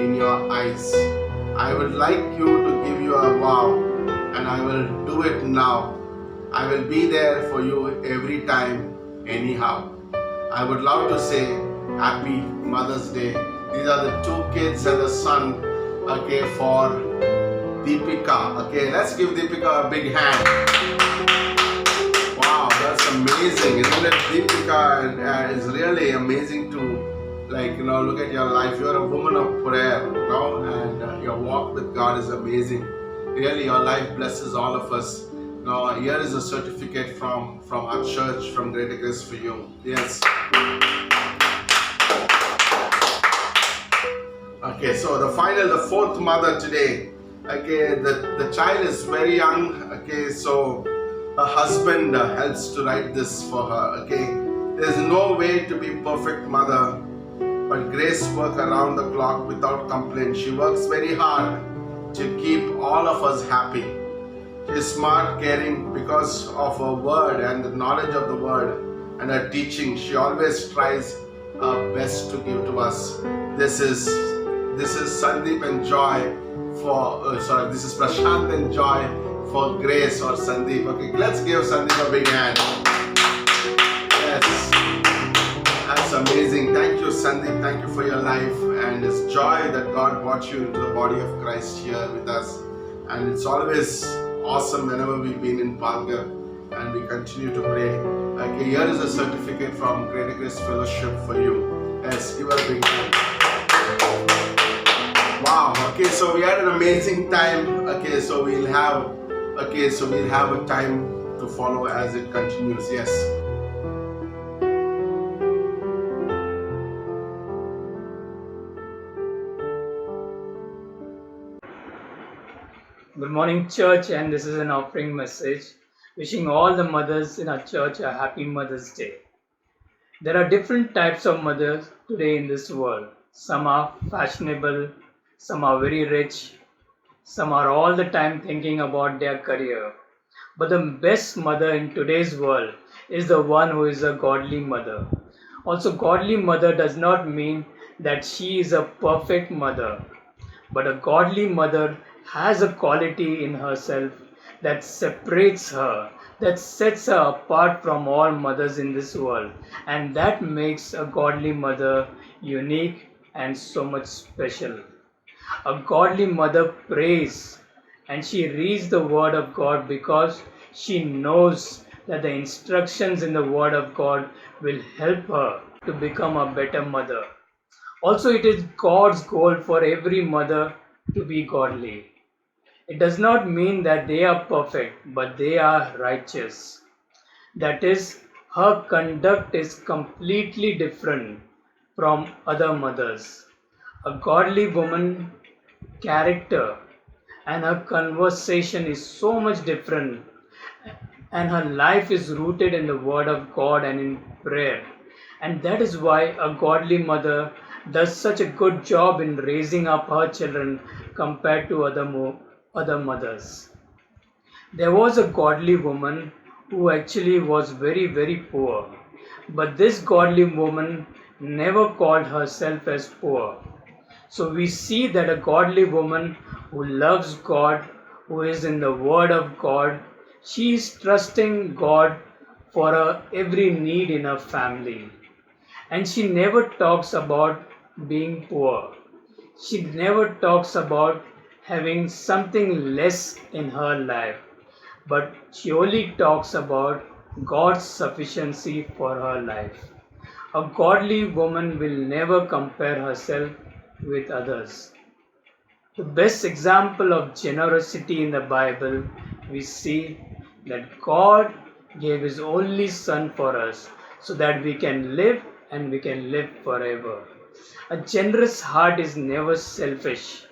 in your eyes. I would like you to give you a vow, and I will do it now. I will be there for you every time, anyhow. I would love to say Happy Mother's Day. These are the two kids and the son, okay, for Deepika. Okay, let's give Deepika a big hand. Wow, that's amazing, isn't it? Deepika is really amazing to look at your life. You're a woman of prayer, and your walk with God is amazing. Really, your life blesses all of us. Now, here is a certificate from our church, from Greater Grace for you. Yes. Okay, so the fourth mother today. Okay, the child is very young. Okay, so her husband helps to write this for her. Okay, there's no way to be perfect mother, but Grace works around the clock without complaint. She works very hard to keep all of us happy. She is smart, caring because of her word and the knowledge of the word and her teaching. She always tries her best to give to us. This is Sandeep and Joy for this is Prashant and Joy for Grace or Sandeep. Okay, let's give Sandeep a big hand. Yes, that's amazing. Thank you, Sandeep. Thank you for your life, and it's joy that God brought you into the body of Christ here with us. And it's always awesome whenever we've been in Palgar, and we continue to pray. Okay, here is a certificate from Greater Grace Fellowship for you. Yes, give her a big hand. Wow. Okay, so we had an amazing time. Okay, so we'll have a time to follow as it continues. Yes. Good morning, church, and this is an offering message wishing all the mothers in our church a happy Mother's Day. There are different types of mothers today in this world. Some are fashionable, some are very rich, some are all the time thinking about their career. But the best mother in today's world is the one who is a godly mother. Also, godly mother does not mean that she is a perfect mother, but a godly mother has a quality in herself that separates her, that sets her apart from all mothers in this world, and that makes a godly mother unique and so much special. A godly mother prays and she reads the Word of God because she knows that the instructions in the Word of God will help her to become a better mother. Also, it is God's goal for every mother to be godly. It does not mean that they are perfect, but they are righteous. That is, her conduct is completely different from other mothers. A godly woman's character and her conversation is so much different, and her life is rooted in the Word of God and in prayer. And that is why a godly mother does such a good job in raising up her children compared to other mothers. There was a godly woman who actually was very, very poor. But this godly woman never called herself as poor. So we see that a godly woman who loves God, who is in the Word of God, she is trusting God for her every need in her family. And she never talks about being poor. She never talks about having something less in her life, but she only talks about God's sufficiency for her life. A godly woman will never compare herself with others. The best example of generosity in the Bible, we see that God gave His only Son for us so that we can live and we can live forever. A generous heart is never selfish.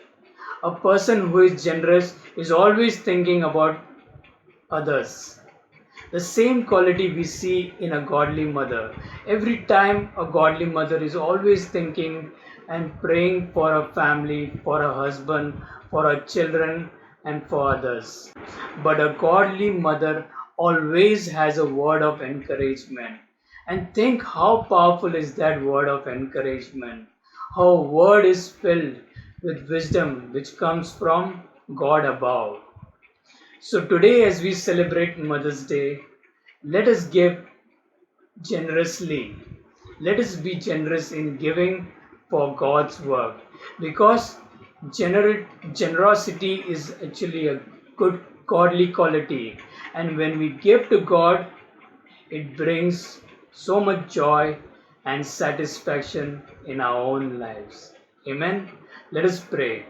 A person who is generous is always thinking about others. The same quality we see in a godly mother. Every time a godly mother is always thinking and praying for her family, for her husband, for her children, and for others. But a godly mother always has a word of encouragement. And think how powerful is that word of encouragement. How a word is filled with wisdom which comes from God above. So today, as we celebrate Mother's Day, let us give generously. Let us be generous in giving for God's work, because generosity is actually a good godly quality, and when we give to God, it brings so much joy and satisfaction in our own lives. Amen. Let us pray.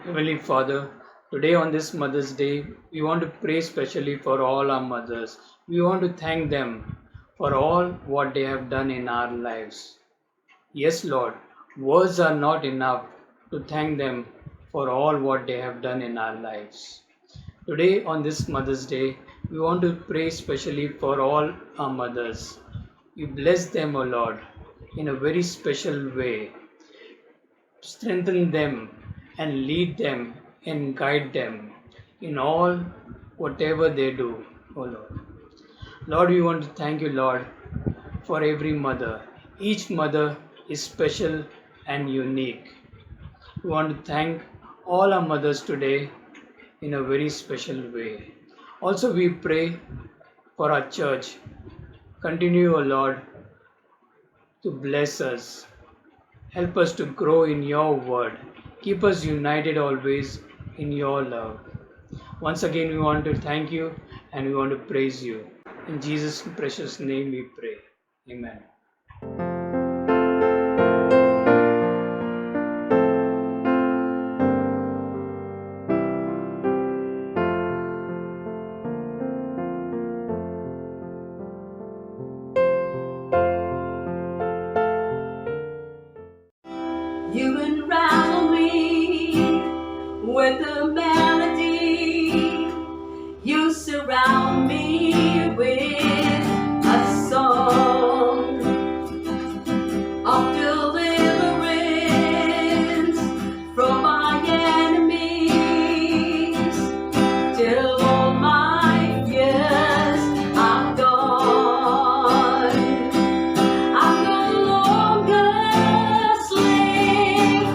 Heavenly Father, today on this Mother's Day, we want to pray specially for all our mothers. We want to thank them for all what they have done in our lives. Yes, Lord, words are not enough to thank them for all what they have done in our lives. Today on this Mother's Day, We want to pray specially for all our mothers. You bless them, O Lord, in a very special way. Strengthen them and lead them and guide them in all whatever they do, O Lord. Lord, we want to thank you, Lord, for every mother. Each mother is special and unique. We want to thank all our mothers today in a very special way. Also, we pray for our church. Continue, O Lord, to bless us. Help us to grow in your word. Keep us united always in your love. Once again, we want to thank you and we want to praise you. In Jesus' precious name we pray. Amen. You unravel me with a melody. You surround me with a song of deliverance from my enemies, till all my fears are gone. I'm no longer slave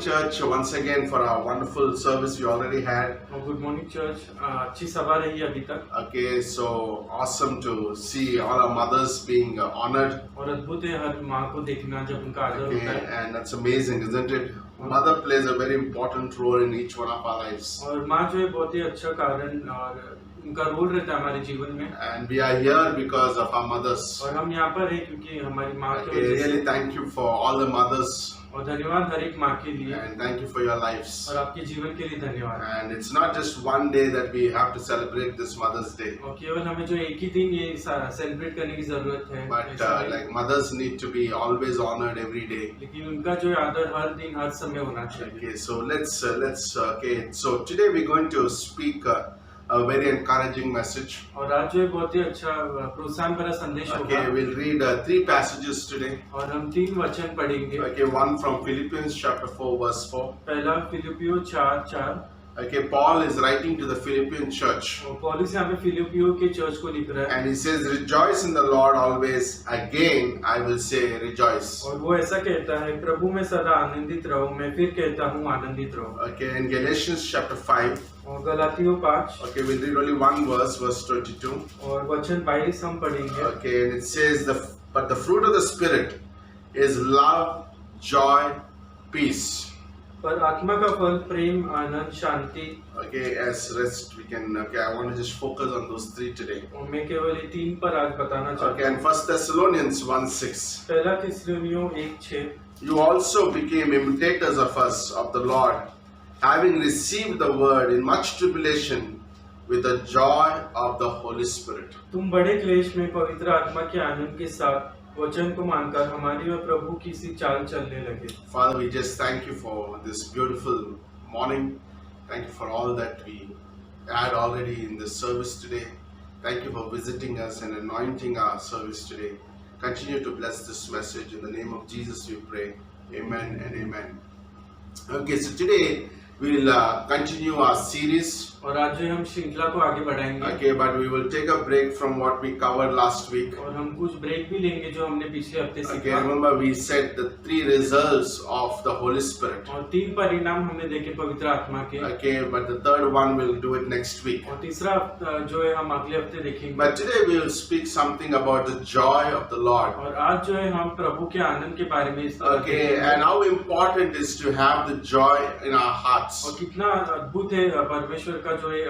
church, once again for our wonderful service we already had. Good morning church, अच्छी सभा रही अभी तक Okay, so awesome to see all our mothers being honored. और अद्भुत है हर माँ को देखना जब उनका आदर Okay, होता है। and that's amazing, isn't it? Mother plays a very important role in each one of our lives. और माँ जो है बहुत ही अच्छा कारण और उनका रोल रहता है हमारे जीवन में। And we are here because of our mothers. और हम यहाँ पर हैं क्योंकि हमारी माँ की Okay, वजह से। really thank you for all the mothers और धन्यवाद हर एक माँ के लिए and thank you for your lives. और आपके जीवन के लिए धन्यवाद। And it's not just one day that we have to celebrate this Mother's Day, और केवल हमें जो एक ही दिन ये सेलिब्रेट करने की जरूरत है, but ऐसा नहीं। like mothers need to be always honored every day. लेकिन उनका जो आदर हर दिन हर समय होना चाहिए। Okay, so let's okay. So today we're going to speak a very encouraging message. और आज जो है बहुत ही अच्छा प्रोत्साहन भरा संदेश होगा। Okay, we'll read 3 passages today. और हम 3 वचन पढ़ेंगे। Okay, one from Philippians chapter 4 verse 4. पहला फिलिपियो 4:4। Okay, Paul is writing to the Philippian church. और पौलुस यहाँ पे फिलिपियो के चर्च को लिख रहा है। And he says, rejoice in the Lord always. Again, I will say rejoice. और वो ऐसा कहता है, प्रभु में सदा आनंदित रहो, मैं फिर कहता हूँ आनंदित रहो। Okay, in Galatians chapter 5. और गलातियों 5। Okay, we'll read only one verse, verse 22. और वचन 22 हम पढ़ेंगे। Okay, and it says, but the fruit of the Spirit is love, joy, peace. पर आत्मा का फल प्रेम, आनंद, शांति। Okay, as rest we can. Okay, I want to just focus on those 3 today. और मैं केवल ये 3 पर आज बताना चाहता Okay, हूँ। and 1 Thessalonians 1:6. पहला थिस्सलुनियों 1:6। You also became imitators of us, of the Lord, having received the word in much tribulation with the joy of the Holy Spirit. तुम बड़े क्लेश में पवित्र आत्मा के आनंद के साथ वचन को मानकर हमारी और प्रभु की सी चाल चलने लगे। Father, we just thank you for this beautiful morning. Thank you for all that we had already in this service today. Thank you for visiting us and anointing our service today. Continue to bless this message. In the name of Jesus we pray. Amen and amen. Okay, so today we'll continue our series. और आज जो हम श्रृंखला को आगे बढ़ाएंगे। Okay, but we will take a break from what we covered last week. और हम कुछ ब्रेक भी लेंगे जो हमने पिछले हफ्ते Okay, सीखा। remember we said the 3 results of the Holy Spirit. और 3 परिणाम हमने देखे पवित्र आत्मा के। Okay, but the third one we'll do it next week. और तीसरा जो है हम अगले हफ्ते देखेंगे। But today we will speak something about the joy of the Lord. और आज जो है हम प्रभु के आनंद के बारे में Okay, and how important is to have the joy in our hearts. और कितना अद्भुत है परमेश्वर का जो है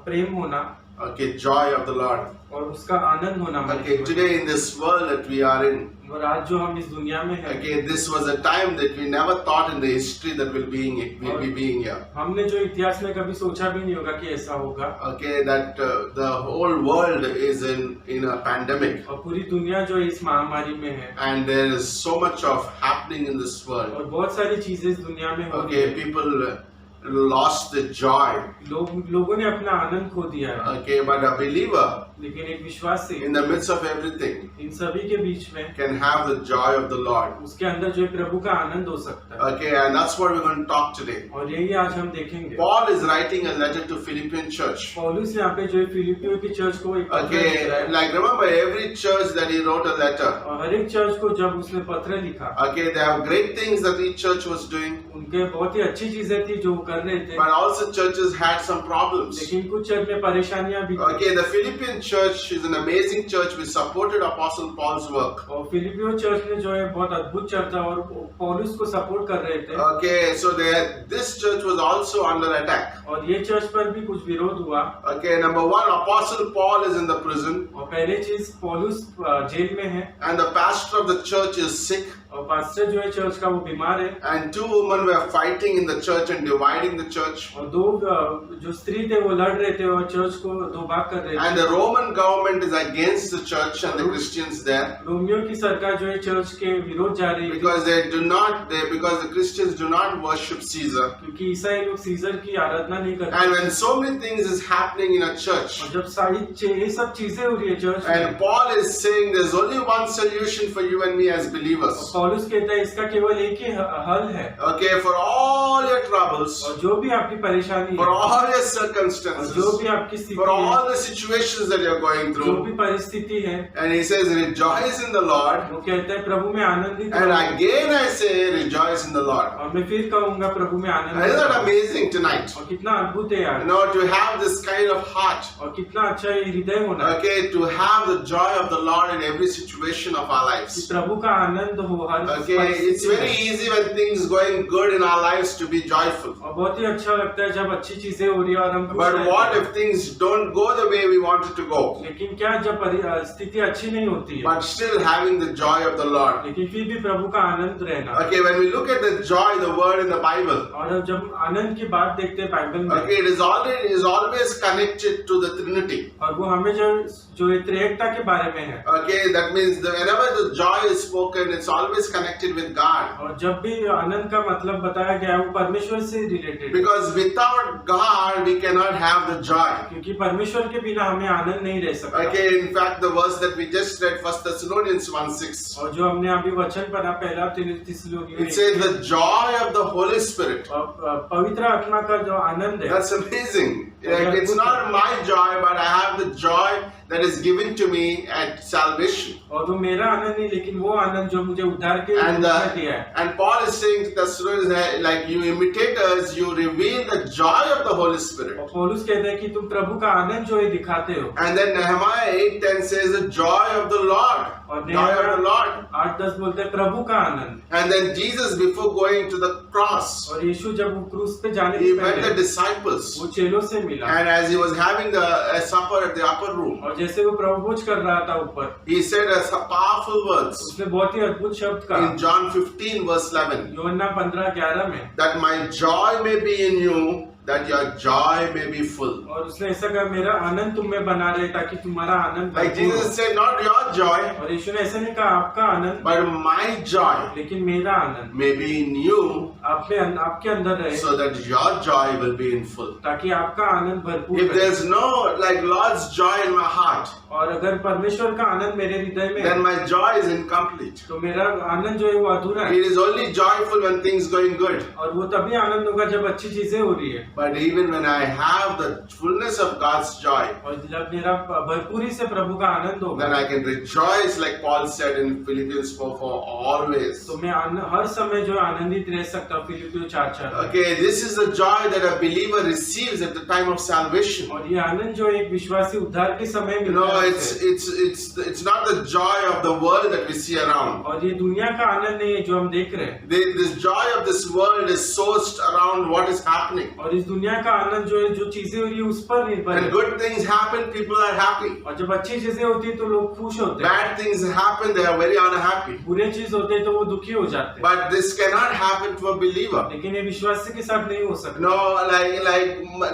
प्रेम होना। Okay, joy of the Lord. और उसका आनंद होना। Okay, today in this world that we are in. और आज जो हम इस दुनिया में हैं। Okay, this was a time that we never thought in the history that we'll be being here. हमने जो इतिहास में कभी सोचा भी नहीं होगा कि ऐसा होगा। Okay, that the whole world is in a pandemic. और पूरी दुनिया जो इस महामारी में है। And there is so much of happening in this world. और बहुत सारी चीजें इस दुनिया में हो रही Okay, हैं। people lost the joy. लोगों ने अपना आनंद खो दिया है। Okay, but a believer लेकिन एक विश्वासी in the midst of everything इन सभी के बीच में can have the joy of the Lord. उसके अंदर जो है प्रभु का आनंद हो सकता है। Okay, and that's what we're going to talk today. और यही आज हम देखेंगे। Paul is writing a letter to Philippian church. पौलुस यहाँ पे जो है फिलिपियो की चर्च को एक पत्र लिख रहा Okay, है। like remember every church that he wrote a letter. और हर एक चर्च को जब उसने पत्र लिखा, Okay, there are great things that each church was doing, उनके बहुत ही अच्छी चीजें थी जो वो कर रहे थे। but also churches had some problems. लेकिन कुछ चर्च में परेशानियां भी थी। Okay, the Philippian church is an amazing church which supported Apostle Paul's work. और फिलिपियो चर्च में जो है बहुत अद्भुत चर्च था और पौलुस को सपोर्ट कर रहे थे। Okay, so this church was also under attack. और ये चर्च पर भी कुछ विरोध हुआ। Okay, number one, Apostle Paul is in the prison, और पहले चीज पौलुस जेल में है and the pastor of the church is sick, और पास्टर जो है चर्च का वो बीमार है। and 2 women were fighting in the church and dividing the church. और 2 जो स्त्री थे वो लड़ रहे थे और चर्च को 2 भाग कर रहे And थे। the Roman government is against the church and the Christians there, Romeo की सरकार जो है चर्च के विरोध जा रही है because because the Christians do not worship Caesar. क्योंकि ईसाई लोग सीजर की आराधना नहीं करते। And when so many things is happening in a church, और जब ये सब चीजें हो रही है चर्च में, and Paul is saying there's only one solution for you and me as believers. पौलुस कहता है इसका केवल एक ही हल है। Okay, for all your troubles, और जो भी आपकी परेशानी for है all your और जो circumstances, भी आपकी स्थिति for है all the situations that that you're going जो through. भी परिस्थिति है, And he says, rejoice in the Lord. वो कहता है प्रभु में आनंदित And रहो। again I say, rejoice in the Lord. और मैं फिर कहूंगा प्रभु में आनंदित Isn't that रहो। amazing tonight? और कितना अद्भुत है You यार, know, to have this kind of heart. और कितना अच्छा ये हृदय होना है Okay, to have the joy of the Lord in every situation of our कि lives. प्रभु का आनंद हो हर Okay, it's परिस्थिति very में। easy when things going good in our lives to be joyful. और बहुत ही अच्छा लगता है जब अच्छी चीजें हो रही है और हम खुश But रहते what हैं। if things don't go the way we want it to go? लेकिन क्या जब स्थिति अच्छी नहीं होती है, But still having the joy of the Lord. लेकिन फिर भी प्रभु का आनंद रहना। Okay, when we look at the joy, the word in the Bible, और जब आनंद की बात देखते हैं बाइबल में, okay, it is always connected to the Trinity. और वो हमें जो ये त्रिएकता के बारे में है। Okay, that means whenever the joy is spoken, it's always connected with God. और जब भी आनंद का मतलब बताया गया है, वो परमेश्वर से related. Because without God, we cannot have the joy. क्योंकि परमेश्वर के बिना हमें आनंद नहीं रह सकता। Okay, in fact, the verse that we just read, 1 Thessalonians 1:6, और जो हमने अभी वचन पढ़ा पहला थिस्सलुनीकियों it says the joy of the Holy Spirit. पवित्र आत्मा का जो आनंद है, That's amazing. Like, it's not my joy, but I have the joy that is given to me at salvation. और वो मेरा आनंद नहीं, लेकिन वो आनंद जो मुझे उद्धार के And रूप में दिया है। and Paul is saying to Thessalonians, like you imitate us, you reveal the joy of the Holy Spirit. और पौलुस कहते हैं कि तुम प्रभु का आनंद जो है दिखाते हो। And then Nehemiah 8:10 says the joy of the Lord. और Joy of the Lord. 8-10 बोलते हैं प्रभु का आनंद। And then Jesus, before going to the cross, और यीशु जब वो क्रूस पे जाने he से met the पहले disciples. वो चेलों से मिला, And as he was having the supper at the upper room, और जैसे वो प्रभु भोज कर रहा था ऊपर, he said some powerful words उसने बहुत ही अद्भुत शब्द कहा in John 15 verse 11, यूहन्ना 15:11 में, that my joy may be in you, that your joy may be full. और उसने ऐसा कहा मेरा आनंद तुम में बना रहे ताकि तुम्हारा आनंद Like भरपूर हो। Jesus said, not your joy, और यीशु ने ऐसा नहीं कहा आपका आनंद, but my joy लेकिन मेरा आनंद may be in you, आपके अंदर रहे so that your joy will be in full. ताकि आपका आनंद भरपूर If रहे। there's no like Lord's joy in my heart, और अगर परमेश्वर का आनंद मेरे हृदय में then है, my joy is incomplete. तो मेरा आनंद जो है वो अधूरा है। It is only joyful when things going good. और वो तभी आनंद होगा जब अच्छी चीजें हो रही है। But even when I have the fullness of God's joy, और जब मेरा भरपूरी से प्रभु का आनंद होगा, then I can rejoice like Paul said in Philippians 4:4 always. तो मैं हर समय जो आनंदित रह सकता हूँ। फिलिपियों 4:4। Okay, this is the joy that a believer receives at the time of salvation. और ये आनंद जो एक विश्वासी उद्धार के समय You मिलता know, है उसे। it's not the joy of the world that we see around. और ये दुनिया का आनंद नहीं है जो हम देख रहे हैं। This joy of this world is sourced around what is happening. और इस दुनिया का आनंद जो है जो चीजें हो रही है उस पर निर्भर When है। good things happen, people are happy. और जब अच्छी चीजें होती है तो लोग खुश होते हैं, Bad things happen, they are very unhappy. बुरे चीज होते हैं तो वो दुखी हो जाते हैं। But this cannot happen to a believer. लेकिन ये विश्वासी के साथ नहीं हो सकता। No,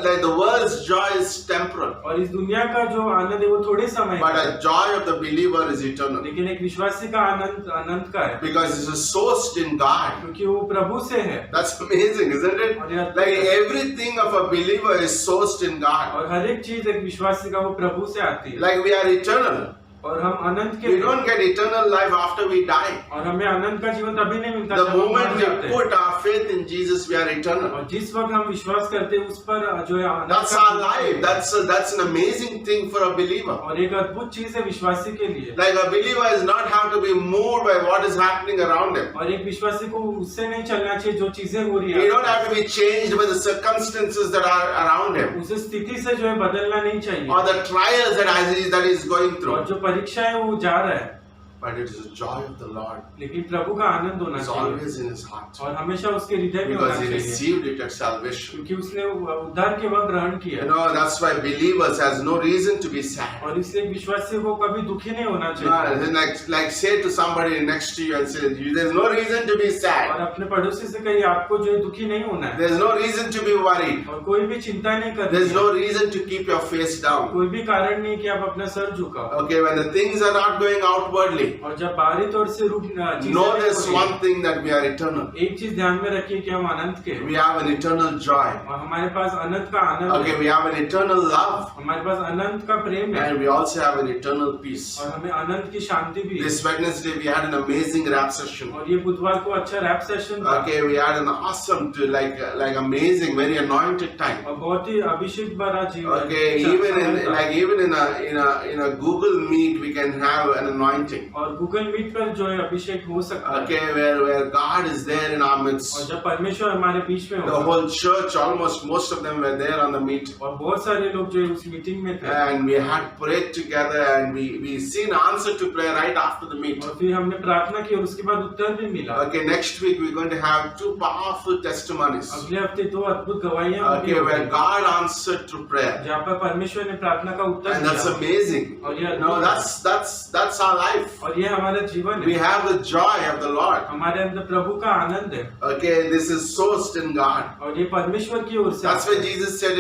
like the world's joy is temporal, और इस दुनिया का जो आनंद है वो थोड़े समय but का है, a joy of the believer is eternal लेकिन एक विश्वासी का आनंद अनंत का है, because it is sourced in God. क्योंकि वो प्रभु से है। That's amazing, isn't it? Like everything of a believer is sourced in God. और हर एक चीज एक विश्वासी का वो प्रभु से आती है। Like we are eternal. और हम अनंत के We हैं। don't get eternal life after we die. और हमें अनंत का जीवन तभी नहीं मिलता The जब हम moment मर we जाते हैं। put our faith in Jesus, we are eternal. और जिस वक्त हम विश्वास करते हैं उस पर जो है अनंत That's का our जीवन life. है। That's an amazing thing for a believer. और एक अद्भुत चीज है विश्वासी के लिए। Like a believer is not have to be moved by what is happening around him. और एक विश्वासी को उससे नहीं चलना चाहिए जो चीजें हो रही He है, don't have to be changed by the circumstances that are around him उस स्थिति से जो है बदलना नहीं चाहिए। or the trials that he is going और through. जो परीक्षा है वो जा रहा है, But it is the joy of the Lord. लेकिन प्रभु का आनंद होना It's चाहिए always in his heart और हमेशा उसके हृदय में होना because he चाहिए, received it at salvation. क्योंकि उसने उद्धार के वक्त ग्रहण You किया। know, that's why believers has no reason to be sad. और इसलिए विश्वासी को कभी दुखी नहीं होना No, चाहिए। like say to somebody next to you and say, there's no reason to be और sad. अपने पड़ोसी से कहिए आपको जो है दुखी नहीं होना है, There's no reason to be worried. और कोई भी चिंता नहीं करनी There's है, no reason to keep your face down. कोई भी कारण नहीं कि आप अपना sir झुकाओ। Okay, when the things are not going outwardly, और जब बाहरी तौर से रूप चीजें know नहीं this हो रही one है, thing that we are eternal. एक चीज ध्यान में रखिए कि हम अनंत के हैं We have an eternal joy. और हमारे पास अनंत का आनंद Okay, है, we have an eternal love. हमारे पास अनंत का प्रेम है and we also have an eternal peace. और हमें अनंत की शांति भी है। This Wednesday we had an amazing rap session. और ये बुधवार को अच्छा रैप सेशन था। Okay, we had an awesome, like amazing, very anointed time. और बहुत ही अभिषेक भरा जीवन। Okay, even in a Google Meet we can have an anointing. और गूगल मीट पर जो है अभिषेक हो सकता है। Okay, where God is there in our midst. और जब परमेश्वर हमारे बीच में The होगा। whole church, almost most of them were there on the meet. और बहुत सारे लोग जो है उस मीटिंग में थे। And we had prayed together, and we seen answer to prayer right after the meet. और फिर हमने प्रार्थना की और उसके बाद उत्तर भी मिला। Okay, next week we're going to have 2 powerful testimonies. अगले हफ्ते 2 अद्भुत गवाहियां Okay, where God answered to prayer, जहाँ पर परमेश्वर ने प्रार्थना का उत्तर and that's दिया। amazing. और ये No, अद्भुत that's our life. और ये हमारा जीवन We है। have the joy of the Lord. हमारे अंदर प्रभु का आनंद है। Okay, this is sourced in God. और ये परमेश्वर की ओर से। That's why Jesus said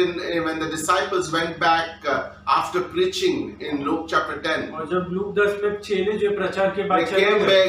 when the disciples went back after preaching in Luke chapter 10. और जब लूक 10 में चेले जो प्रचार के बाद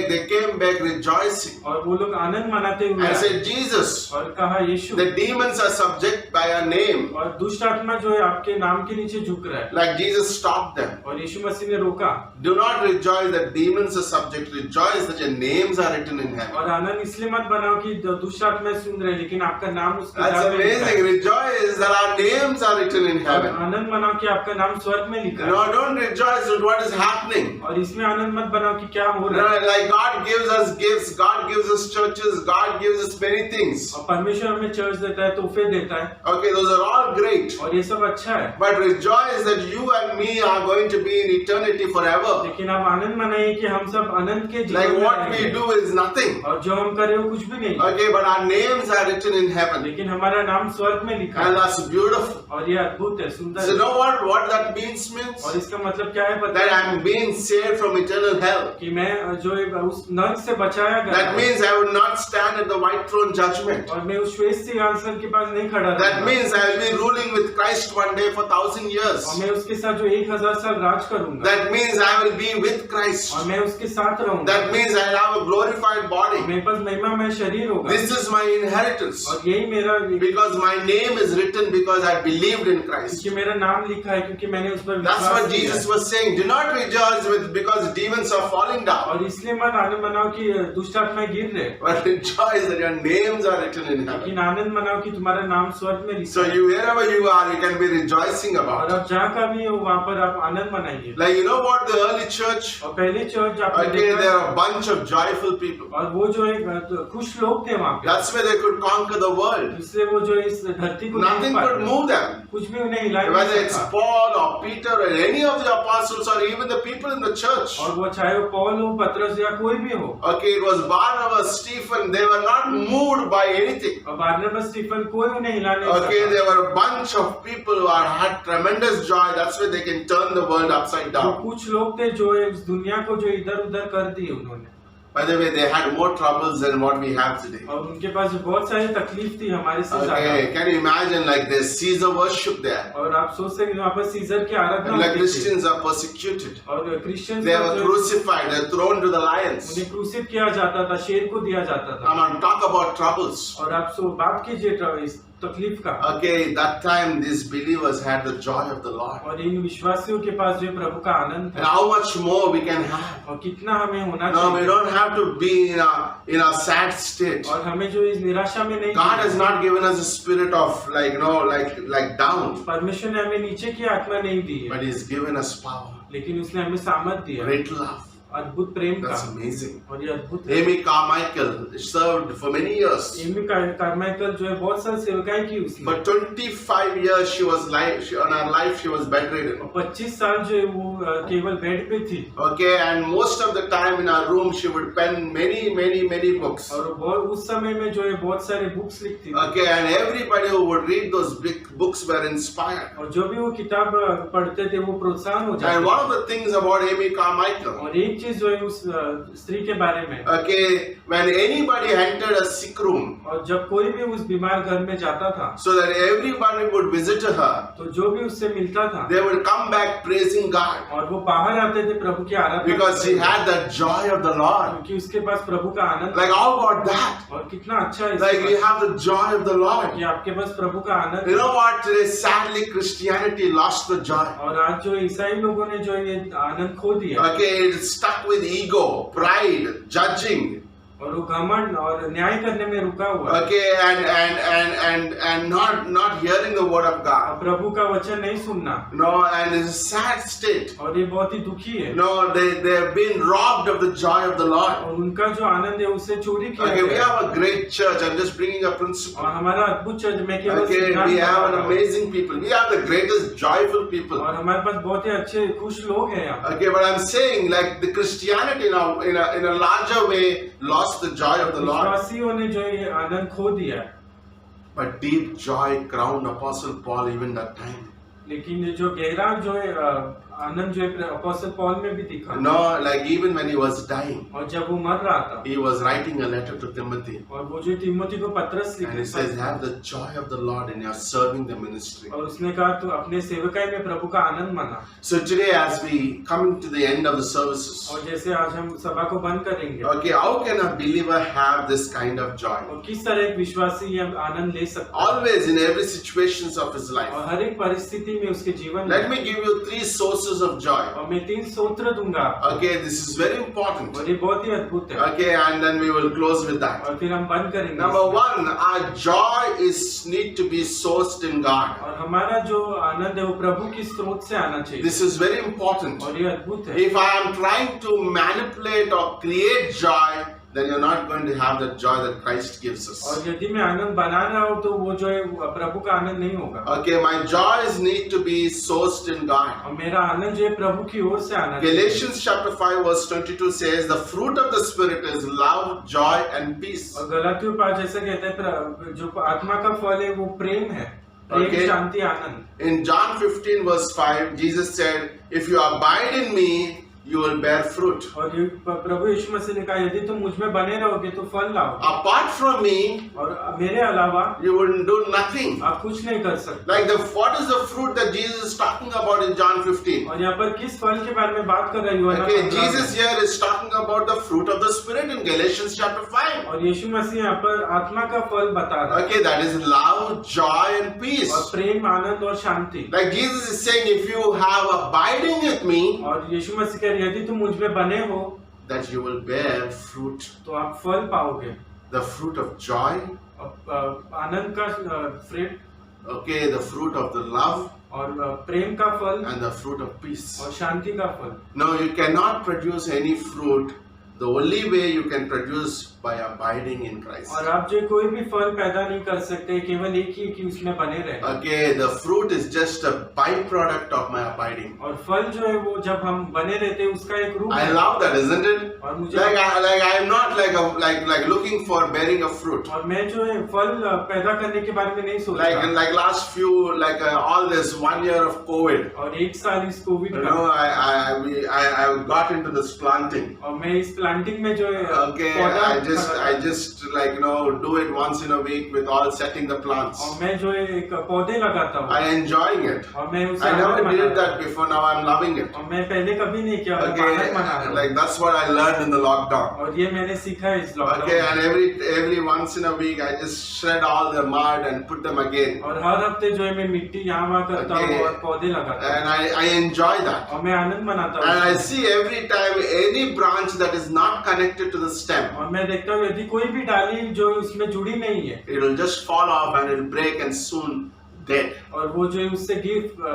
They came back rejoicing और वो लोग आनंद मनाते हुए and आए। said, Jesus, और कहा यीशु, the demons are subject by your name. और दुष्ट आत्मा जो है आपके नाम के नीचे झुक रहा है। Like Jesus stopped them. और यीशु मसीह ने रोका। Do not rejoice that demons are subject. Rejoice that your names are written in heaven. और आनंद इसलिए मत बनाओ कि दुष्ट आत्मा सुन रहे लेकिन आपका नाम उसके That's किताब में लिखा है। amazing. Rejoice that our names are written in और heaven. आनंद मनाओ कि आपका नाम स्वर्ग में लिखा है। No, don't rejoice with what is happening. और इसमें आनंद मत बनाओ कि क्या हो No, रहा है। like God gives us gifts, God gives us churches, God gives us many things. और परमेश्वर हमें चर्च देता है, तोहफे देता है। Okay, those are all great. और ये सब अच्छा है। But rejoice that you and me are going to be in eternity forever. लेकिन आप आनंद मनाइए कि हम सब अनंत के जीवन Like में what रहेंगे। we do is nothing. और जो हम करें वो कुछ भी नहीं। Okay, but our names are written in heaven. लेकिन हमारा नाम स्वर्ग में लिखा And है। that's beautiful. और ये अद्भुत है, सुंदर So है। you know what that means? और इसका मतलब क्या है पता That है? I'm being saved from eternal hell. कि मैं जो उस नरक से बचाया गया। That means I will not stand at the white throne judgment. और मैं उस श्वेत सिंहासन के पास नहीं खड़ा That रहूंगा। means I will be ruling with Christ one day for 1,000 years. और मैं उसके साथ जो 1000 साल राज करूंगा। That means I will be with Christ. और मैं उसके साथ रहूंगा। That means I will have a glorified body. मेरे पास महिमामय शरीर होगा। This is my inheritance. और यही मेरा, Because my name is written because I believed in Christ. क्योंकि मेरा नाम लिखा है, क्योंकि मैंने उस पर That's विश्वास what किया Jesus है। was saying. Do not rejoice because demons are falling down. और इसलिए मत आनंद मनाओ कि दुष्ट आत्माएं गिर रहे, But rejoice that your names are written in heaven. लेकिन आनंद मनाओ कि तुम्हारा नाम स्वर्ग में So लिखा है। you wherever you are, you can be rejoicing और about. आप जहाँ का भी हो वहाँ पर आप आनंद मनाइए। Like you know what the early church? और पहले चर्च आपने Okay, देखा there है, are a bunch of joyful people. और वो जो एक खुश लोग थे वहाँ पे, That's where they could conquer the world. इसलिए वो जो इस धरती को Nothing नहीं could पाए, move them. कुछ भी उन्हें हिला Whether नहीं it's सका। Paul or Peter or any of the apostles or even the people in the church. और वो चाहे वो पौल हो, पतरस या कोई भी हो, Okay, it was Barnabas, Stephen. They were not moved by anything. और बारनबास, स्टीफन, कोई उन्हें हिला नहीं Okay, सका। there were a bunch of people who had tremendous joy. That's why they can turn the world upside तो down. कुछ लोग थे जो इस दुनिया को जो इधर उधर कर दिए उन्होंने, By the way, they had more troubles than what we have today. और उनके पास बहुत सारी तकलीफ थी हमारे से Okay, ज्यादा। can you imagine like there's Caesar worship there? और आप सोच सकते हैं वहाँ पर सीजर की आराधना And like होती थी। Christians are persecuted. और Christians They were crucified. They're thrown to the lions. उन्हें क्रूसित किया जाता था, शेर को दिया जाता था। Come on, talk about troubles. और आप बात कीजिए इस तकलीफ का। Okay, that time these believers had the joy of the Lord. और इन विश्वासियों के पास जो प्रभु का आनंद And था, how much more we can have. और कितना हमें होना No, we चाहिए। don't have to be in a sad state. और हमें जो इस निराशा में नहीं, God has not given us a spirit of like down, परमेश्वर ने हमें नीचे की आत्मा नहीं दी है, but He's given us power, लेकिन उसने हमें सामर्थ दिया, great love. अद्भुत प्रेम का। That's amazing. और ये अद्भुत है। Amy Carmichael served for many years. Amy Carmichael जो है बहुत सारी सेवकाएं की उसने। For 25 years, on her life she was bedridden. और 25 साल जो है वो केवल बेड पे थी। Okay, and most of the time in her room she would pen many books. और बहुत उस समय में जो है बहुत सारे बुक्स लिखती थी। Okay, and everybody who would read those big books were inspired. और जो भी वो किताब पढ़ते थे वो प्रोत्साहन हो And जाते one थे। of the things about Amy Carmichael, और एक चीज जो है उस स्त्री के बारे में, Okay, when anybody entered a sick room, और जब कोई भी उस बीमार घर में जाता था, so that everybody would visit her, तो जो भी उससे मिलता था, they would come back praising God और वो बाहर आते थे प्रभु की आराधना because she करते थे, had the joy of the Lord. क्योंकि उसके पास प्रभु का आनंद Like, how about that? और कितना अच्छा है Like, इसके you pass, have the joy of the Lord. कि आपके पास प्रभु का आनंद You है। know what? Today, sadly, Christianity lost the joy. और आज जो ईसाई लोगों ने जो ये आनंद खो दिया, Okay, it's stuck with ego, pride, judging. और वो घमंड और न्याय करने में रुका हुआ है, Okay, and not hearing the word of और God. प्रभु का वचन नहीं सुनना, No, and it's a sad state. और ये बहुत ही दुखी है, No, they have been robbed of the joy of the Lord. और उनका जो आनंद है उससे चोरी किया Okay, we गया। have a great church. I'm just bringing a principle. और हमारा अद्भुत चर्च में केवल Okay, सिद्धांत we have an बता रहा हूं। amazing people. We have the greatest joyful people. और हमारे पास बहुत ही अच्छे खुश लोग हैं यहाँ। Okay, but I'm saying like the Christianity now in a larger way lost the joy of the Lord. विश्वासियों ने जो ये आनंद खो दिया है, But deep joy crowned Apostle Paul even that time. लेकिन ये जो गहरा जो है आनंद जो है अपोस्टल पौल में भी दिखा। No, like even when he was dying, और जब वो मर रहा था, he was writing a letter to Timothy. और वो जो तिमोथी को पत्रस And he says, have the joy of the Lord in your serving the ministry. और उसने कहा तो अपने सेवकाई में प्रभु का आनंद माना। So today as we coming to the end of the services, और जैसे आज हम सभा को बंद करेंगे, okay, how can a believer have this kind of joy? और किस तरह एक विश्वासी ये आनंद ले सकता है, Always in every situations of his life. और हर एक परिस्थिति में उसके जीवन Let में। me give you 3 sources of joy. और मैं 3 सूत्र दूंगा आपको, Okay, this is very important. और ये बहुत ही अद्भुत है। Okay, and then we will close with that. और फिर हम बंद करेंगे। Number 1, our joy is need to be sourced in God. और हमारा जो आनंद है वो प्रभु की स्रोत से आना चाहिए, This is very important. और ये अद्भुत है। If I am trying to manipulate or create joy, then you're not going to have the joy that Christ gives us. और यदि मैं आनंद बना रहा हूँ तो वो जो है वो प्रभु का आनंद नहीं होगा। Okay, my joys need to be sourced in God. और मेरा आनंद जो है प्रभु की ओर से आना चाहिए। Galatians chapter 5 verse 22 says, the fruit of the Spirit is love, joy and peace. और गलातियों 5 ऐसा कहता है जो आत्मा का फल है वो प्रेम है, प्रेम, Okay. Shanti, Anand. In John 15 verse 5, Jesus said, if you abide in me, you will bear fruit. और ये प्रभु यीशु मसीह ने कहा यदि तुम मुझ में बने रहोगे तो फल लाओगे, Apart from me, और मेरे अलावा you wouldn't do nothing. आप कुछ नहीं कर सकते। Like what is the fruit that Jesus is talking about in John 15? और यहाँ पर किस फल के बारे में बात कर रही हो? Okay, Jesus here is talking about the fruit of the Spirit in Galatians chapter 5. और यीशु मसीह यहाँ पर आत्मा का फल बता रहा है, Okay, that is love, joy and peace. और प्रेम, आनंद और शांति। Like Jesus is saying, if you have abiding with me, और यीशु मसीह कह रहे यदि तुम मुझ में बने हो that you will bear fruit. तो आप फल पाओगे, The fruit of joy, आनंद का fruit, okay, the fruit of the love और प्रेम का फल, and the fruit of peace. और शांति का फल। No, you cannot produce any fruit. The only way you can produce by abiding in Christ. और आप जो कोई भी फल पैदा नहीं कर सकते, केवल एक ही कि उसमें बने रहे। Okay, the fruit is just a byproduct of my abiding. और फल जो है वो जब हम बने रहते हैं उसका एक रूप I है। love that, isn't it? और मुझे I am not like looking for bearing a fruit. और मैं जो है फल पैदा करने के बारे में नहीं सोचता। Like last few all this 1 year of COVID. और 1 साल इस कोविड You का, know, I got into this planting. और मैं इस प्लांटिंग में जो है Okay, पौधा I just like do it once in a week with all setting the plants. और मैं जो है एक पौधे लगाता हूँ, I enjoying it. और मैं उसे I never आनंद did मनाता that before. Now I'm loving it. हूँ। और मैं पहले कभी नहीं किया, और Okay, आनंद मना रहा हूँ। like that's what I learned in the lockdown. और ये मैंने सीखा है इस लॉकडाउन Okay, में। and every once in a week I just shred all the mud and put them again, और हर हफ्ते जो है मैं मिट्टी यहाँ वहाँ करता हूँ Okay. और पौधे लगाता and हूँ, I enjoy that. और मैं आनंद मनाता And I हूँ। see every time any branch that is not connected to the stem, और मैं देखता हूँ यदि कोई भी डाली जो उसमें जुड़ी नहीं है it will just fall off and it will break and soon dead. और वो जो है उससे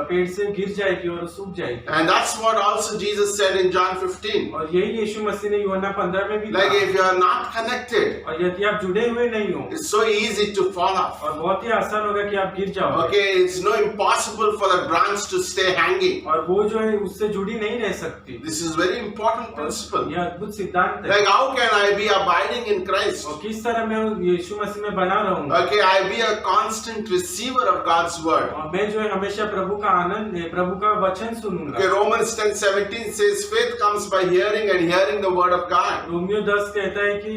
पेड़ से गिर जाएगी और सूख जाएगी। And that's what also Jesus said in John 15. और यही यीशु मसीह ने यूहन्ना 15 में भी Like कहा। if you are not connected, और यदि आप जुड़े हुए नहीं हो it's so easy to fall off. और बहुत ही आसान होगा कि आप गिर जाओ। Okay, it's no impossible for the branch to stay hanging. और वो जो है उससे जुड़ी नहीं रह सकती। This is very important principle. यह अद्भुत सिद्धांत है। Like how can I be abiding in Christ? और किस तरह मैं यीशु मसीह में बना रहूंगा? Okay, I be a constant receiver of God's God's word. और मैं जो है हमेशा प्रभु का आनंद प्रभु का वचन सुनूंगा। Okay, Romans 10:17 says faith comes by hearing and hearing the word of God. Romeo 10 कहता है कि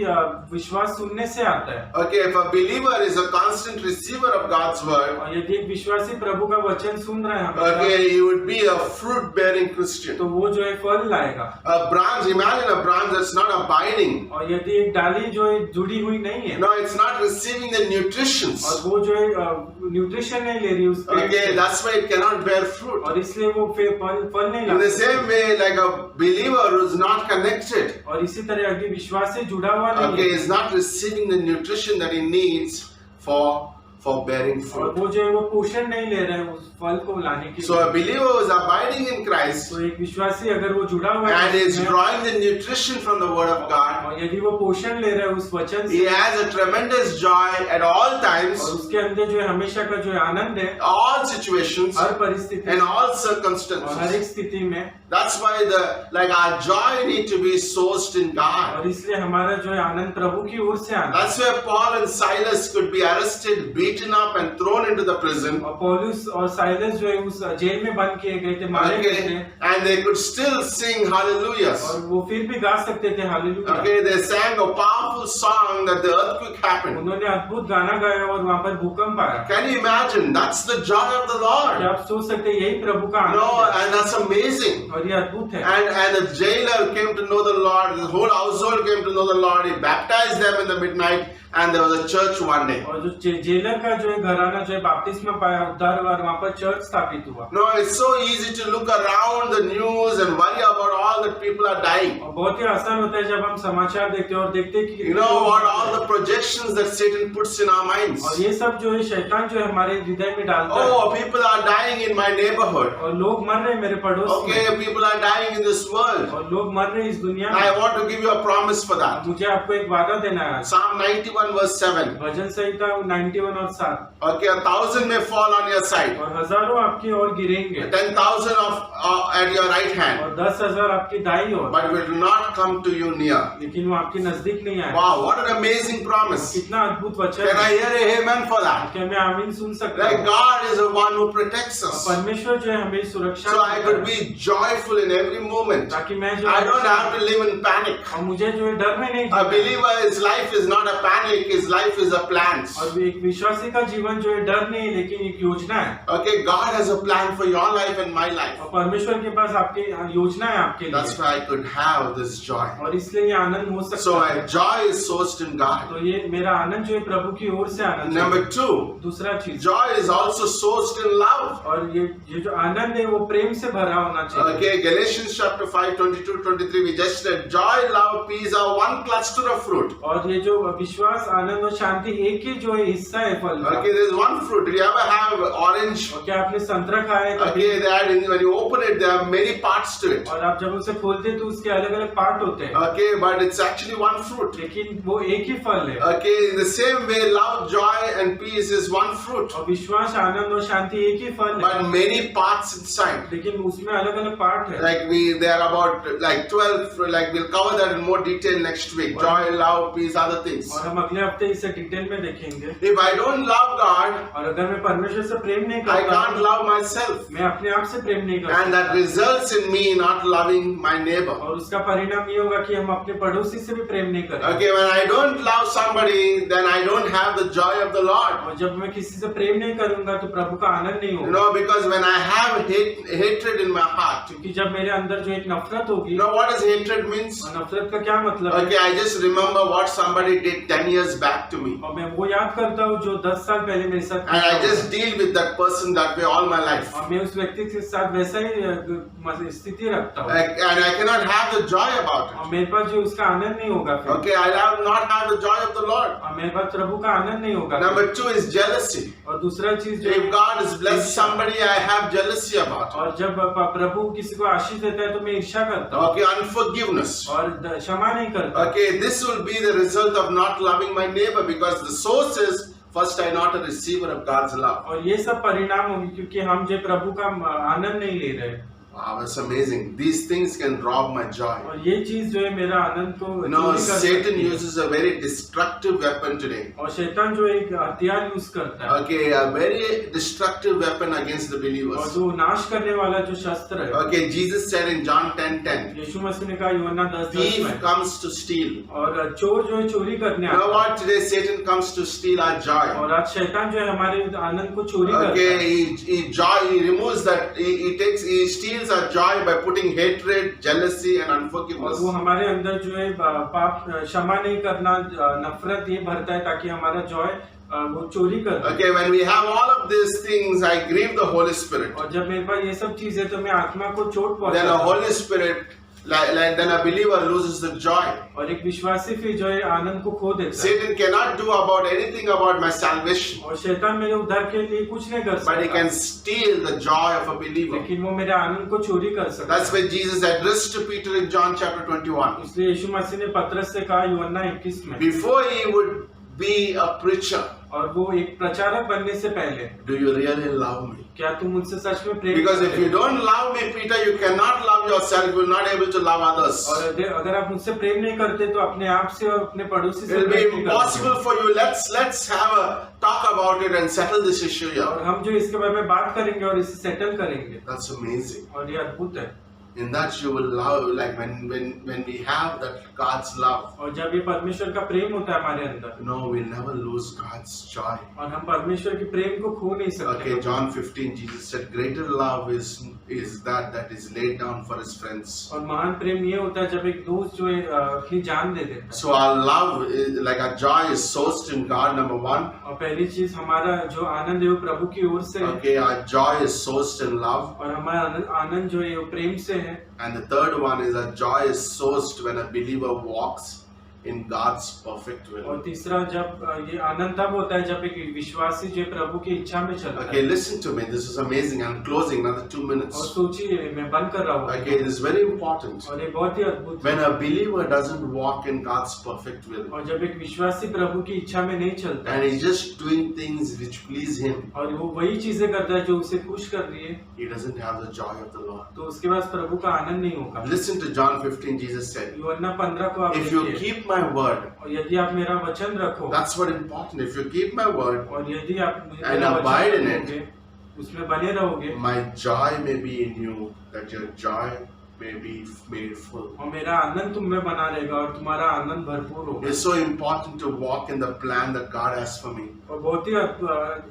विश्वास सुनने से आता है। Okay, if a believer is a constant receiver of God's word, और यदि एक विश्वासी प्रभु का वचन सुन रहा है हमेशा, okay, he would be a fruit-bearing Christian. तो वो जो है फल लाएगा। A branch, imagine a branch that's not abiding. और यदि एक डाली जो है जुड़ी हुई नहीं है, No, it's not receiving the nutritions. और वो जो है न्यूट्रिशन नहीं ले रही उस पेड़ Okay, से, that's why it cannot bear fruit. और इसलिए वो फल नहीं In the लाता। same way, like a believer who's not connected, और इसी तरह अगर विश्वास से जुड़ा हुआ नहीं okay, है, is not receiving the nutrition that he needs for bearing और fruit. वो जो है वो पोषण नहीं ले रहे हैं उस फल को लाने के So a लिए। believer who is abiding in Christ तो एक विश्वासी अगर वो जुड़ा हुआ and है is उसमें, drawing the nutrition from the word of God, और यदि वो पोषण ले रहा है उस वचन he से, has a tremendous joy at all times, और उसके अंदर जो है हमेशा का जो है आनंद है all situations, हर परिस्थिति and में all और हर circumstances. एक स्थिति में। That's why our joy need to be sourced in God. और इसलिए हमारा जो है आनंद प्रभु की ओर से आना। That's why Paul and Silas could be arrested, beaten up, and thrown into the prison. और पौलुस और साइलस जो है उस जेल में बंद किए गए थे, मारे गए थे, Okay, and they could still sing hallelujahs. और वो फिर भी गा सकते थे hallelujah. Okay, they sang a powerful song that the earthquake happened. उन्होंने अद्भुत गाना गाया और वहाँ पर भूकंप आया। Can you imagine? That's the joy of the क्या Lord. आप सोच सकते हैं यही प्रभु का No, आनंद है, and that's amazing. और ये अद्भुत है। And the jailer came to know the Lord. The whole household came to know the Lord. He baptized them in the midnight, and there was a church one day. और जो jailer का जो है घराना जो है बपतिस्मा पाया, उद्धार हुआ, और वहाँ पर चर्च स्थापित हुआ। No, it's so easy to look around the news and worry about all that people are dying. और बहुत ही आसान होता है जब हम समाचार देखते हैं और देखते हैं कि You know what? All the projections that Satan puts in our minds. और ये सब जो है शैतान जो है हमारे हृदय में डालता है। Oh, people are dying in my neighborhood. और लोग मर रहे हैं मेरे पड़ोस Okay, में, people are dying in this world. और लोग मर रहे हैं इस दुनिया I में। want to give you a promise for that. मुझे आपको एक वादा देना है। Psalm 91 verse 7. भजन संहिता 91 और 7। Okay, 1,000 may fall on your side, और हजारों आपकी ओर गिरेंगे, 10,000 at your right hand, और 10,000 आपकी दाईं ओर, but will not come to you near. लेकिन वो आपके नजदीक नहीं आए। Wow, what an amazing promise. कितना अद्भुत वचन Can I है। hear a amen for that? क्या मैं आमीन सुन सकता Like हूँ? God is the one who protects us. परमेश्वर जो है हमें सुरक्षा So I देता could है, be joyful in every moment. ताकि मैं जो I don't have to live in panic. और मुझे जो है डर में नहीं A जीना है। believer, his life is not a panic, his life is a plan. और एक विश्वासी का जीवन जो है डर नहीं है, लेकिन एक योजना है। Okay, God has a plan for your life and my life. और परमेश्वर के पास आपके योजना है आपके That's लिए, why I could have this joy. और इसलिए ये आनंद हो So सकता है। my joy is sourced in God. तो ये मेरा आनंद जो है प्रभु की ओर से आनंद है। Number 2, दूसरा चीज, joy is also sourced in love. और ये जो आनंद है वो प्रेम से भरा होना चाहिए। Okay, Galatians chapter 5, 22-23, we just read, joy, love, peace are one cluster of fruit. और ये जो विश्वास, आनंद और शांति एक ही जो है हिस्सा है फल का। Okay, there's one fruit. Did you ever have orange? और क्या आपने संतरा खाया है कभी? Okay, when you open it, there are many parts to it. और आप जब उसे खोलते हैं तो उसके अलग अलग पार्ट होते हैं, Okay, but it's actually one fruit. लेकिन वो एक ही फल है। Okay, in the same way, love, joy, and peace is one fruit, और विश्वास, आनंद और शांति एक ही फल है, but many parts inside. लेकिन उसमें अलग अलग पार्ट है। Like there are about like 12. Like we'll cover that in more detail next week. Joy, love, peace, other things. और हम अगले हफ्ते इसे डिटेल में देखेंगे। If I don't love God, और अगर मैं परमेश्वर से प्रेम नहीं I करता, can't love myself, मैं अपने आप से प्रेम नहीं कर and that सकता, results in me not loving my neighbor. और उसका परिणाम ये होगा कि हम अपने पड़ोसी से भी प्रेम नहीं करेंगे। Okay, when I don't love somebody, then I don't have the joy of the Lord. और जब मैं किसी से प्रेम नहीं करूंगा तो प्रभु का आनंद नहीं You होगा, know, because when I have hatred in my heart, क्योंकि जब मेरे अंदर जो एक नफरत होगी, you know what does hatred means? और नफरत का क्या मतलब है? Okay, I just remember what somebody did 10 years back to me, और मैं वो याद करता हूँ जो 10 साल पहले मेरे साथ and किया I हुआ। just deal with that person that way all my life. और मैं उस व्यक्ति के साथ वैसा ही स्थिति रखता हूँ, And I cannot have the joy about और it. मेरे पास जो उसका आनंद नहीं होगा फिर, Okay, I have not have the joy of the Lord. और मेरे पास प्रभु का आनंद नहीं होगा। Number 2 is jealousy. और दूसरा चीज जो If God has blessed somebody, I have jealousy about it. और जब प्रभु किसी को आशीष देता है तो मैं ईर्ष्या करता हूँ Okay, unforgiveness. और क्षमा नहीं करता। Okay, this will be the result of not loving my neighbor, because the source is first I'm not a receiver of God's love. और ये सब परिणाम होंगे क्योंकि हम जो प्रभु का आनंद नहीं ले रहे। Wow, that's amazing. These things can rob my joy. और ये चीज जो है मेरा आनंद को You know, चोरी कर Satan सकती है। uses a very destructive weapon today. और शैतान जो एक हथियार यूज करता है Okay, a very destructive weapon against the और believers. जो नाश करने वाला जो शस्त्र है, Okay, Jesus said in John 10:10, यीशु मसीह ने कहा यूहन्ना 10:10 thief में, comes to steal. और चोर जो है चोरी करने You know आता है। what? Today Satan comes to steal our joy. और आज शैतान जो है हमारे आनंद को चोरी करता Okay, है। he removes that. He steals our joy by putting hatred, jealousy, and और unforgiveness. वो हमारे अंदर जो है पाप क्षमा नहीं करना, नफरत ये भरता है ताकि हमारा जॉय वो चोरी कर दे। Okay, when we have all of these things, I grieve the Holy Spirit. और जब मेरे पास ये सब चीजें तो मैं आत्मा को चोट Then पहुंचाता a हूँ। Holy Spirit, then a believer loses the joy. और एक विश्वासी फिर जो है आनंद को खो देता है। Satan cannot do about anything about my salvation, और शैतान मेरे उद्धार के लिए कुछ नहीं कर but he can सकता, steal the joy of a believer. लेकिन वो मेरे आनंद को चोरी कर सकता That's है। why Jesus addressed to Peter in John chapter 21. इसलिए यीशु मसीह ने पतरस से कहा यूहन्ना 21 में, Before he would be a preacher, और वो एक प्रचारक बनने से पहले, do you really love me? क्या तुम मुझसे सच में प्रेम Because if करते you हो? don't love me, Peter, you cannot love yourself. You're not able to love others. और अगर आप मुझसे प्रेम नहीं करते तो अपने आप से और अपने पड़ोसी से It will be प्रेम नहीं करते। impossible for you. Let's have a talk about it and settle this issue और here. हम जो इसके बारे में बात करेंगे और इसे सेटल करेंगे, That's amazing. और ये अद्भुत है। In that you will love, like when we have that God's love, और जब ये परमेश्वर का प्रेम होता है हमारे अंदर, no, we'll never lose God's joy. और हम परमेश्वर के प्रेम को खो नहीं सकते। Okay, John 15, Jesus said, greater love is that is laid down for his friends. और महान प्रेम ये होता है जब एक दोस्त जो है अपनी जान दे देता है। So our love, like our joy, is sourced in God. Number one. और पहली चीज हमारा जो आनंद है वो प्रभु की ओर से है, Okay, our joy is sourced in love. और हमारा आनंद जो है वो प्रेम से है। And the third one is that joy is sourced when a believer walks in God's perfect और will. तीसरा जब ये आनंद तब होता है जब एक विश्वासी जो प्रभु की इच्छा में चलता Okay, है। listen to me. This is amazing. I'm closing another 2 और minutes. सोचिए, मैं बंद कर रहा हूँ। Okay, this is very important. और ये बहुत ही अद्भुत है। When a believer doesn't walk in God's perfect will, और जब एक विश्वासी प्रभु की इच्छा में नहीं चलता and है he's just doing things which please him, और वो वही चीजें करता है जो उसे खुश कर रही है, he doesn't have the joy of the Lord. तो उसके पास प्रभु का आनंद नहीं होगा। Listen to John 15. Jesus said, यूहन्ना 15 को आप if you देखिए, keep my word, और यदि आप मेरा वचन रखो, that's what important. If you keep my word, और यदि आप And मेरा abide वचन in it. रखोगे, उसमें बने रहोगे, my joy may be in you, that your joy may be made full. और मेरा आनंद तुम में बना रहेगा और तुम्हारा आनंद भरपूर होगा। It's so important to walk in the plan that God has for me. और बहुत ही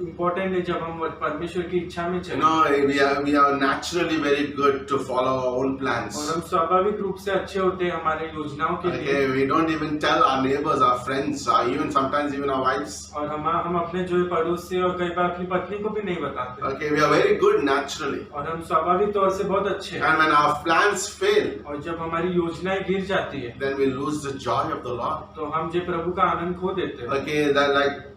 इम्पोर्टेंट है जब हम परमेश्वर की इच्छा में You चलें, know, we are naturally very good to follow our own और plans. हम स्वाभाविक रूप से अच्छे होते हैं हमारे योजनाओं के लिए, Okay, we don't even tell our neighbors, our friends, even sometimes even our wives. और हम अपने जो है पड़ोसी और कई बार अपनी पत्नी को भी नहीं बताते, Okay, we are very good naturally. और हम स्वाभाविक तौर से बहुत अच्छे हैं। And when our plans fail, और जब हमारी योजनाएं गिर जाती है then we lose the joy of the Lord. तो हम जो प्रभु का आनंद खो देते हैं। Okay,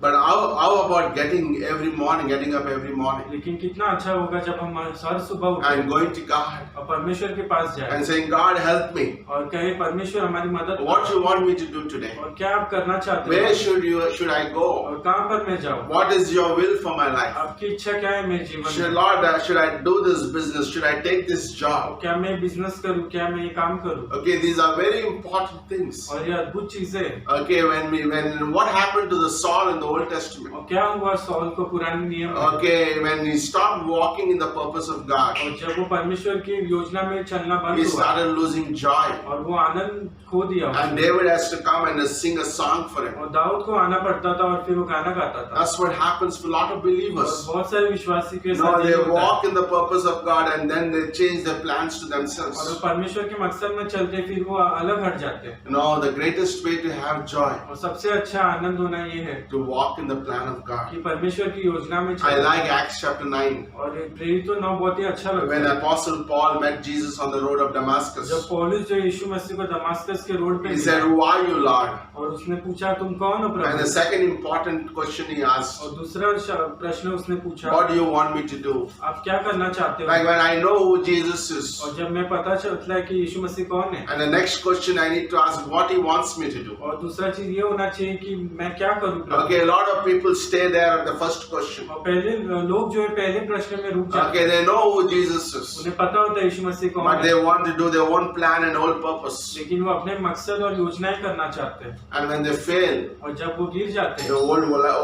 but how about getting up every morning लेकिन कितना अच्छा होगा जब हम हर सुबह उठें and going to God और परमेश्वर के पास जाएं and saying, God, help me. और कहे परमेश्वर हमारी मदद What करो। you want me to do today? और क्या आप करना चाहते Where हो should I go? और कहाँ पर मैं जाऊँ? What is your will for my life? आपकी इच्छा क्या है मेरे जीवन में? Lord, should I do this business? Should I take this job? क्या मैं बिजनेस करूँ, क्या मैं ये काम करूँ? Okay, these are very important things. और ये अद्भुत चीजें हैं। Okay, when what happened to the Saul in the Old Testament? और क्या हुआ सौल को पुराने नियम में? Okay, when he stopped walking in the purpose of God, और जब वो परमेश्वर की योजना में चलना he बंद हुआ started losing joy. और वो आनंद खो दिया And उसने। David has to come and sing a song for him. और दाऊद को आना पड़ता था और फिर वो गाना गाता था। That's what happens to a lot of और believers. बहुत सारे विश्वासी के No, साथ they ये होता है। walk in the purpose of God and then they change their plans to और वो themselves. परमेश्वर के मकसद में चलते फिर वो अलग हट जाते हैं। No, the greatest way to have joy, और सबसे अच्छा आनंद होना ये है to walk in the plan of God. कि परमेश्वर की योजना में I चलना। like Acts chapter 9. और ये प्रेरित तो 9 बहुत ही अच्छा लगता When है। Apostle Paul met Jesus on the road of Damascus, जब पौलुस जो यीशु मसीह को दमास्कस के रोड पे he मिला said, Who are you, Lord? और उसने पूछा तुम कौन हो And the Prabhu? second important question he asked, और दूसरा प्रश्न उसने पूछा What do you want me to do? आप क्या करना चाहते Like हो? when I know who Jesus is, और जब मैं पता पता चलता है कि यीशु मसीह कौन है। And the next question I need to ask, what He wants me to do. और दूसरा चीज ये होना चाहिए कि मैं क्या करूँ प्रभु। Okay, a lot of people stay there at the first question. और पहले लोग जो है पहले प्रश्न में रुक जाते Okay, they know who Jesus is, उन्हें पता होता है यीशु मसीह कौन but है, they want to do their own plan and own purpose. लेकिन वो अपने मकसद और योजनाएं करना चाहते हैं, And when they fail, और जब वो गिर जाते the हैं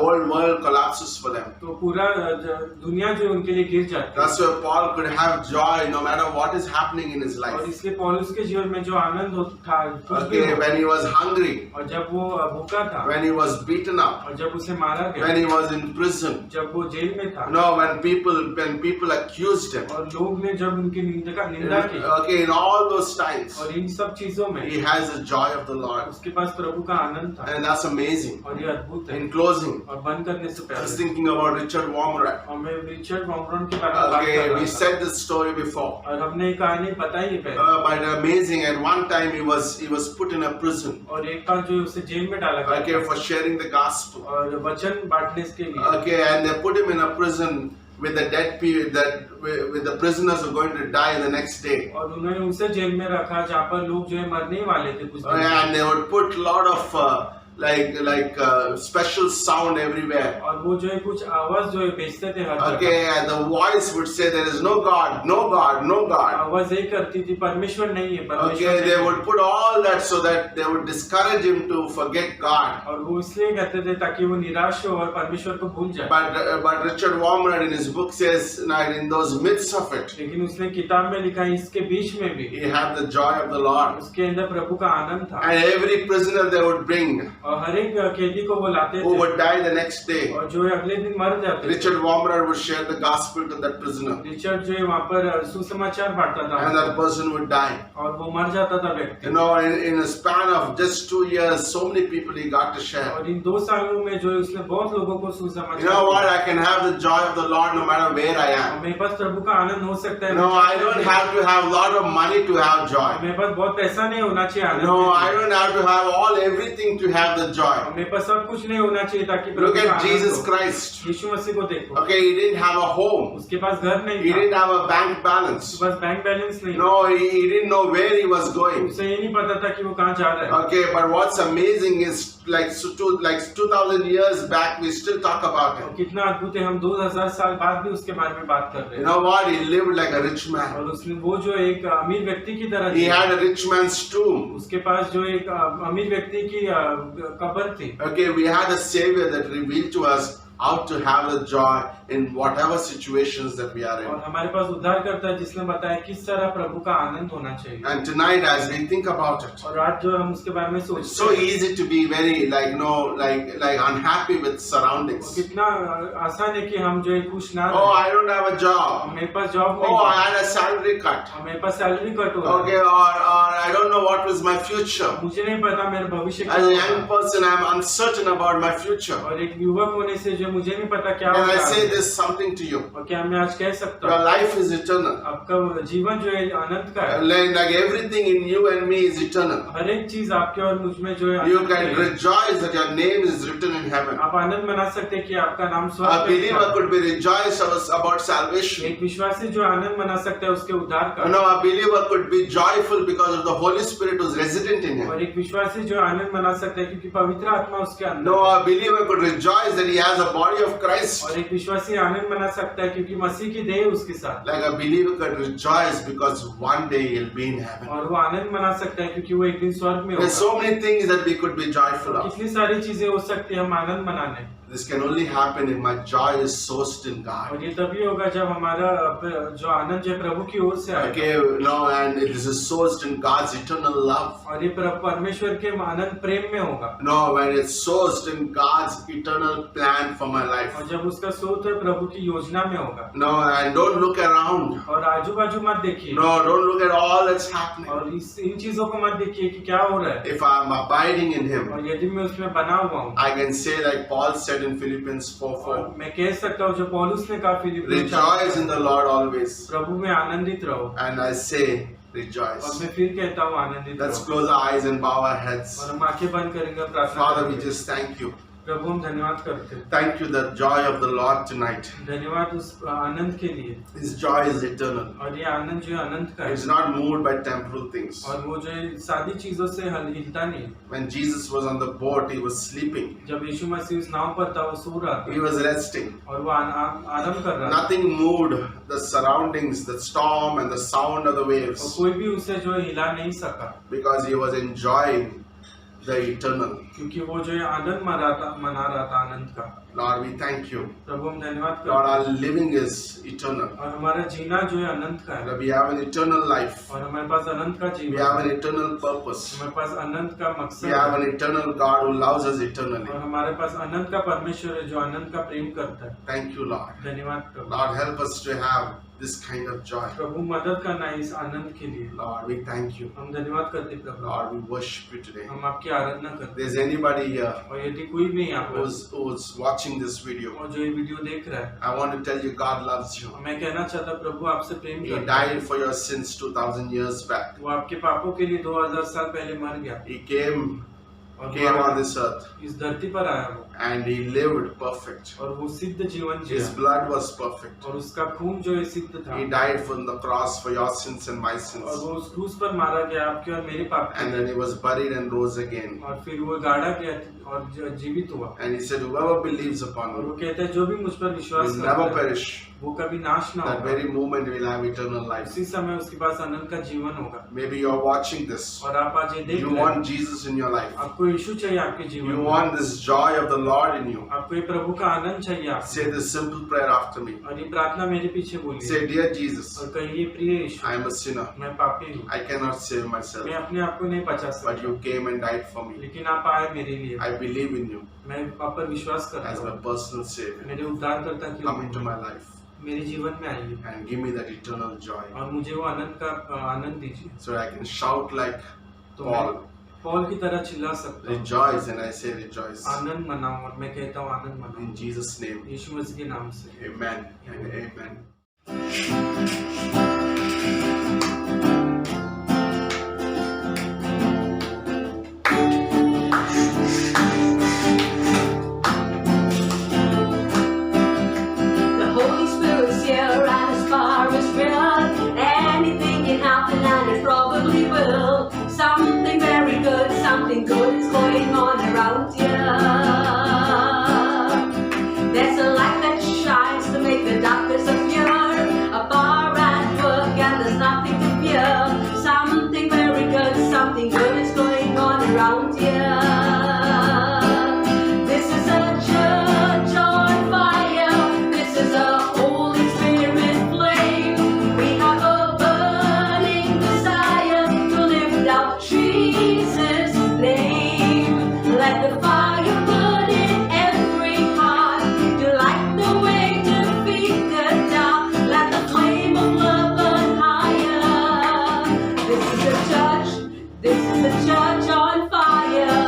whole world collapses for them. तो पूरा दुनिया जो है उनके लिए गिर जाती है। That's why Paul could have joy no matter what is happening in his और life. इसलिए पौलुस के जीवन में जो आनंद था कुछ भी Okay, हो, when he was hungry, और जब वो भूखा था, when he was beaten up, और जब उसे मारा when गया, he was in prison, जब वो जेल में था, when people accused him. और लोग ने जब उनकी निंदा की, Okay, in all those times, और इन सब चीजों में he has the joy of the Lord, उसके पास प्रभु का आनंद था, and that's amazing. और ये अद्भुत है। In closing, और बंद करने से I was पहले thinking about Richard Womrat. और मैं रिचर्ड वॉमरन के बारे में बात कर Okay, रहा we था, said this story before. और हमने ये कहानी बताई है पहले, But amazing. At one time, he was put in a prison. और एक बार जो उसे जेल में डाला गया Okay, for sharing the gospel. और वचन बांटने के लिए, Okay, and they put him in a prison with the dead people with the prisoners who are going to die the next day. और उन्होंने उसे जेल में रखा जहाँ पर लोग जो है मरने वाले थे कुछ दिन, And they would put lot of special sound everywhere. और वो जो है कुछ आवाज जो है भेजते थे हर जगह। Okay, and the voice would say there is no God, no God, no God. आवाज यही करती थी परमेश्वर नहीं है, परमेश्वर Okay, नहीं they है। would put all that so that they would discourage him to forget God. और वो इसलिए कहते थे ताकि वो निराश हो और परमेश्वर को भूल जाए। But Richard Womrat in his book says, in those midst of it, लेकिन उसने किताब में लिखा इसके बीच में भी he had the joy of the Lord. उसके अंदर प्रभु का आनंद था, And every prisoner they would bring, और हर एक कैदी को वो लाते who थे would die the next day, और जो है अगले दिन मर जाते थे। Richard Womrat would share the gospel to that prisoner, Richard जो है वहाँ पर सुसमाचार बांटता था, and that person would die. और वो मर जाता था व्यक्ति। In a span of just 2 years, so many people he got to share. और इन 2 सालों में जो है उसने बहुत लोगों को You सुसमाचार know what? दिया। I can have the joy of the Lord no matter where I am. मेरे पास प्रभु का आनंद हो सकता है। No, I don't have to have a lot of money to have joy. मेरे पास बहुत पैसा नहीं होना चाहिए आनंद No, के लिए। I don't have to have everything to have the joy. मेरे पास सब कुछ नहीं होना चाहिए ताकि प्रभु Look का at आनंद Jesus हो। Christ. यीशु मसीह को देखो, Okay, he didn't have a home. उसके पास घर नहीं He था, didn't have a bank balance. उसके पास बैंक बैलेंस नहीं था, No, he didn't know where he was going. उसे ये नहीं पता था कि वो कहाँ जा रहा है। Okay, but what's amazing is like 2,000 years back, we still talk about और him. कितना अद्भुत है, हम 2000 साल बाद भी उसके बारे में बात कर रहे You हैं। know what? He lived like a rich man. और उसने वो जो एक अमीर व्यक्ति की तरह He Jiya. had a rich man's tomb. उसके पास जो एक अमीर व्यक्ति की कब्र थी। Okay, we had a savior that revealed to us how to have the joy in whatever situations that we are और in. हमारे पास उद्धार करता है जिसने बताया किस तरह प्रभु का आनंद होना चाहिए। And tonight, as we think about it, और आज जो हम उसके बारे में it's सोचते so हैं, easy to be very like unhappy with surroundings. कितना आसान है कि हम जो है खुश ना Oh, रहें। I don't have a job. मेरे पास जॉब Oh, नहीं I है, had a salary cut. मेरे पास सैलरी कट हो रहा Okay, or I don't know what was my future. है, मुझे नहीं पता मेरा भविष्य क्या As a होगा। young person, I'm uncertain about my future. और एक युवक होने से जो मुझे नहीं पता क्या Can I होगा। say this something to you? और क्या मैं आज कह सकता Your हूँ, life is eternal. आपका जीवन जो है अनंत का है। Like everything in you and me is eternal. हर एक चीज आपके और मुझ में जो है You अनंत can है। rejoice that your name is written in heaven. आप आनंद मना सकते हैं कि आपका नाम A स्वर्ग में believer लिखा है। could be rejoiced about salvation. एक विश्वासी जो आनंद मना सकता है उसके उद्धार का। No, a believer could be joyful because of the Holy Spirit who's resident in him. और एक विश्वासी जो आनंद मना सकता है क्योंकि पवित्र आत्मा उसके अंदर No, है। a believer could rejoice that he has a body of Christ. और एक विश्वासी आनंद मना सकता है क्योंकि मसीह की देह उसके साथ। Like a believer could rejoice because one day he'll be in heaven. और वो आनंद मना सकता है क्योंकि वो एक दिन स्वर्ग में There's होगा। so many things that we could be joyful of. कितनी सारी चीजें हो सकती है हम आनंद मनाने। This can only happen if my joy is sourced in God. और ये तभी होगा जब हमारा जो आनंद जो है प्रभु की ओर से आएगा। Okay, no, and this is sourced in God's eternal love. और ये परमेश्वर के आनंद प्रेम में होगा। No, when it's sourced in God's eternal plan for my life. और जब उसका स्रोत है प्रभु की योजना में होगा। No, and don't look around. और आजू बाजू मत देखिए। No, don't look at all that's happening. और इन चीजों को मत देखिए कि क्या हो रहा है। If I'm abiding in Him, और यदि मैं उसमें बना हुआ हूँ, I can say like Paul said in Philippians 4:4, और मैं कह सकता हूँ जो पौलुस ने कहा फिलिप्पियों rejoice in the Lord always. प्रभु में आनंदित रहो। And I say, और rejoice. मैं फिर कहता हूँ आनंदित Let's रहो। close our eyes and bow our heads. और हम आंखें बंद करेंगे, प्रार्थना Father, we करेंगे। just thank you प्रभु हम धन्यवाद करते हैं। Thank you, the joy of the Lord tonight. धन्यवाद उस आनंद के लिए, His joy is eternal. और ये आनंद जो है अनंत का It's है, not moved by temporal things. और वो जो है सादी चीजों से हिलता नहीं है। When Jesus was on the boat, he was sleeping. जब यीशु मसीह उस नाव पर था, वो सो रहा He था was resting. और वो आराम कर रहा था, Nothing moved the surroundings, the storm and the sound of the और waves, कोई भी उसे जो है हिला नहीं सका, because he was enjoying the eternal. क्योंकि वो जो है आनंद मना रहा था आनंद का। Lord, we thank you. प्रभु हम धन्यवाद Lord, करते our हैं, living is eternal. और हमारा जीना जो है अनंत का है, Lord, we have an eternal life. और हमारे पास अनंत का We जीवन have है, an eternal purpose. हमारे पास अनंत का We मकसद have है, an eternal God who loves us eternally. और हमारे पास अनंत का परमेश्वर है जो अनंत का प्रेम करता है। Thank you, Lord. धन्यवाद प्रभु। Lord, help us to have this kind of joy. प्रभु मदद करना है इस आनंद के लिए। Lord, we thank you. हम धन्यवाद करते हैं प्रभु, Lord, we worship you today. हम आपकी आराधना करते If there's anybody here हैं। और यदि कोई भी यहाँ पर who's watching this video, और जो ये वीडियो देख रहा है, I want to tell you God loves you. मैं कहना चाहता हूँ प्रभु आपसे प्रेम He करता है। died for your sins 2000 years back. वो आपके पापों के लिए 2000 साल पहले मर गया, He came और came वो on this earth इस धरती पर आया वो, and he lived perfect. और वो सिद्ध जीवन His Jiya, blood was perfect. और उसका खून जो है सिद्ध था, He died from the cross for your sins and my और sins. वो उस क्रूस पर मारा गया आपके और मेरे पाप के And लिए, then he was buried and rose again. और फिर वो गाड़ा गया और जीवित हुआ, And he said, whoever believes upon और वो him कहता है जो भी मुझ पर विश्वास will never करता है perish. वो कभी नाश ना That होगा, very moment will have eternal life. उसी समय उसके पास अनंत का जीवन होगा। Maybe you're watching this. और आप आज ये देख You रहे हैं, want Jesus in your life. आपको यीशु चाहिए आपके जीवन You में, want this joy of the Lord in you. आपको ये प्रभु का आनंद चाहिए आपको। Say this simple prayer after me. और ये प्रार्थना मेरे पीछे बोलिए, Say, Dear Jesus, और कहिए प्रिय यीशु, I am a sinner. मैं पापी हूँ, I cannot save myself. मैं अपने आप को नहीं बचा But सकता, you came and died for me. लेकिन आप आए मेरे लिए, I believe in you मैं आप पर विश्वास करता as my हूँ, personal Savior. मेरे उद्धारकर्ता की Come into my life मेरे जीवन में आइए, and give me that eternal joy और मुझे वो आनंद का आनंद दीजिए, so I can shout like तो Paul. मैं पौल की तरह चिल्ला सकता हूँ, Rejoice, and I say rejoice. आनंद मनाऊं, और मैं कहता हूँ आनंद मनाऊं, In Jesus' name, यीशु मसीह के नाम से। amen and amen. The Holy Spirit's here and His power is real. Anything can happen and it probably will. Something very good, something good is going on around here. There's a light that shines to make the darkness appear. A power at work and there's nothing to fear. Something very good, something good is going on around here. This is a church on fire. This is a Holy Spirit flame. We have a burning desire to lift up Jesus' name. Let the fire burn in every heart to light the way to defeat the dark. Let the flame of love burn higher. This is a church. This is a church on fire.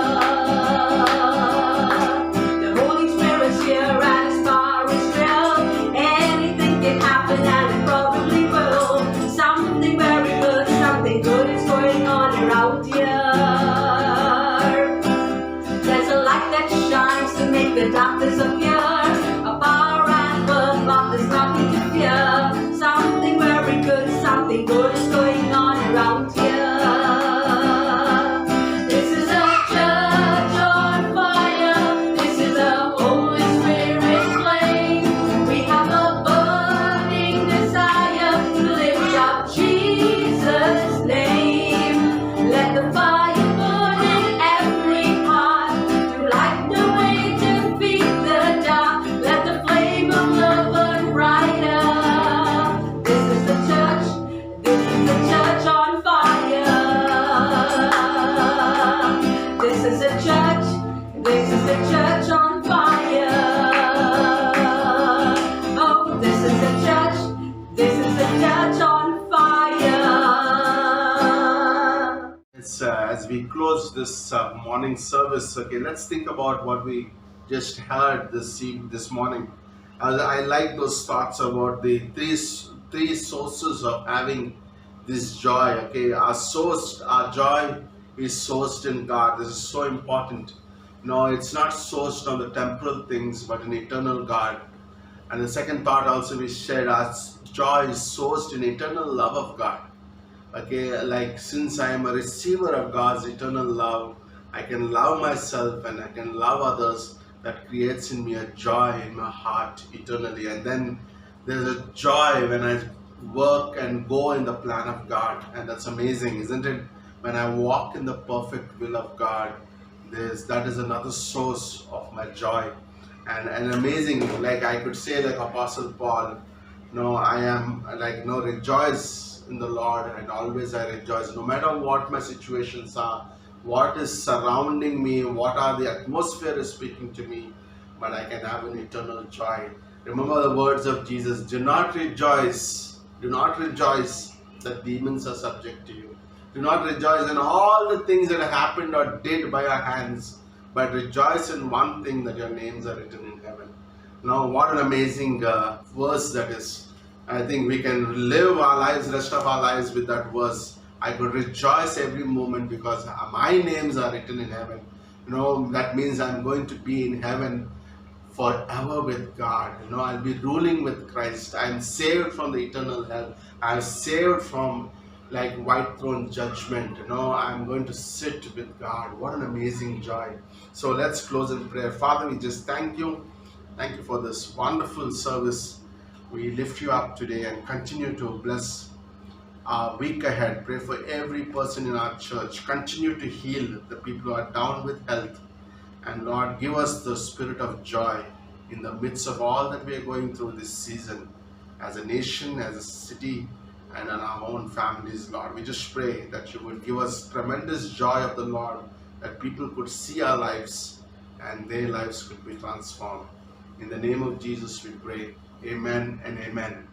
The Holy Spirit's here and His power is real. Anything can happen and it probably will. Something very good, something good is going on around here. There's a light that shines to make the darkness appear. A power at work, but there's nothing to fear. Something very good, something good is going on around here. This is a church on fire. This is a Holy Spirit flame. We have a burning desire to lift up Jesus' name. Let the fire burn in every heart to light the way to defeat the dark. Let the flame of love burn brighter. This is the church. This is the church on fire. This is a church. This is a church on fire. Oh, this is a church. This is a church on fire. As we close this morning service, okay, let's think about what we just heard this morning. I like those thoughts about the three sources of having this joy. Okay, our joy is sourced in God. This is so important. No, it's not sourced on the temporal things, but in eternal God. And the second thought also we shared, our joy is sourced in eternal love of God. Okay, like since I am a receiver of God's eternal love, I can love myself and I can love others. That creates in me a joy in my heart eternally. And then there's a joy when I work and go in the plan of God, and that's amazing, isn't it? When I walk in the perfect will of God, that is another source of my joy. And amazing, like I could say, like Apostle Paul, no, I am like, no, rejoice in the Lord, and always I rejoice, no matter what my situations are, what is surrounding me, what are the atmosphere is speaking to me, but I can have an eternal joy. Remember the words of Jesus: do not rejoice that demons are subject to you. Do not rejoice in all the things that happened or did by our hands, but rejoice in one thing, that your names are written in heaven. Now, what an amazing verse that is. I think we can live our lives, rest of our lives, with that verse. I could rejoice every moment because my names are written in heaven. That means I'm going to be in heaven forever with God. I'll be ruling with Christ. I'm saved from the eternal hell. I'm saved from like white throne judgment. I'm going to sit with God. What an amazing joy. So let's close in prayer. Father, we just thank you. Thank you for this wonderful service. We lift you up today and continue to bless our week ahead. Pray for every person in our church. Continue to heal the people who are down with health. And Lord, give us the spirit of joy in the midst of all that we are going through this season, as a nation, as a city, and in our own families, Lord. We just pray that you would give us tremendous joy of the Lord, that people could see our lives and their lives could be transformed. In the name of Jesus we pray. Amen and amen.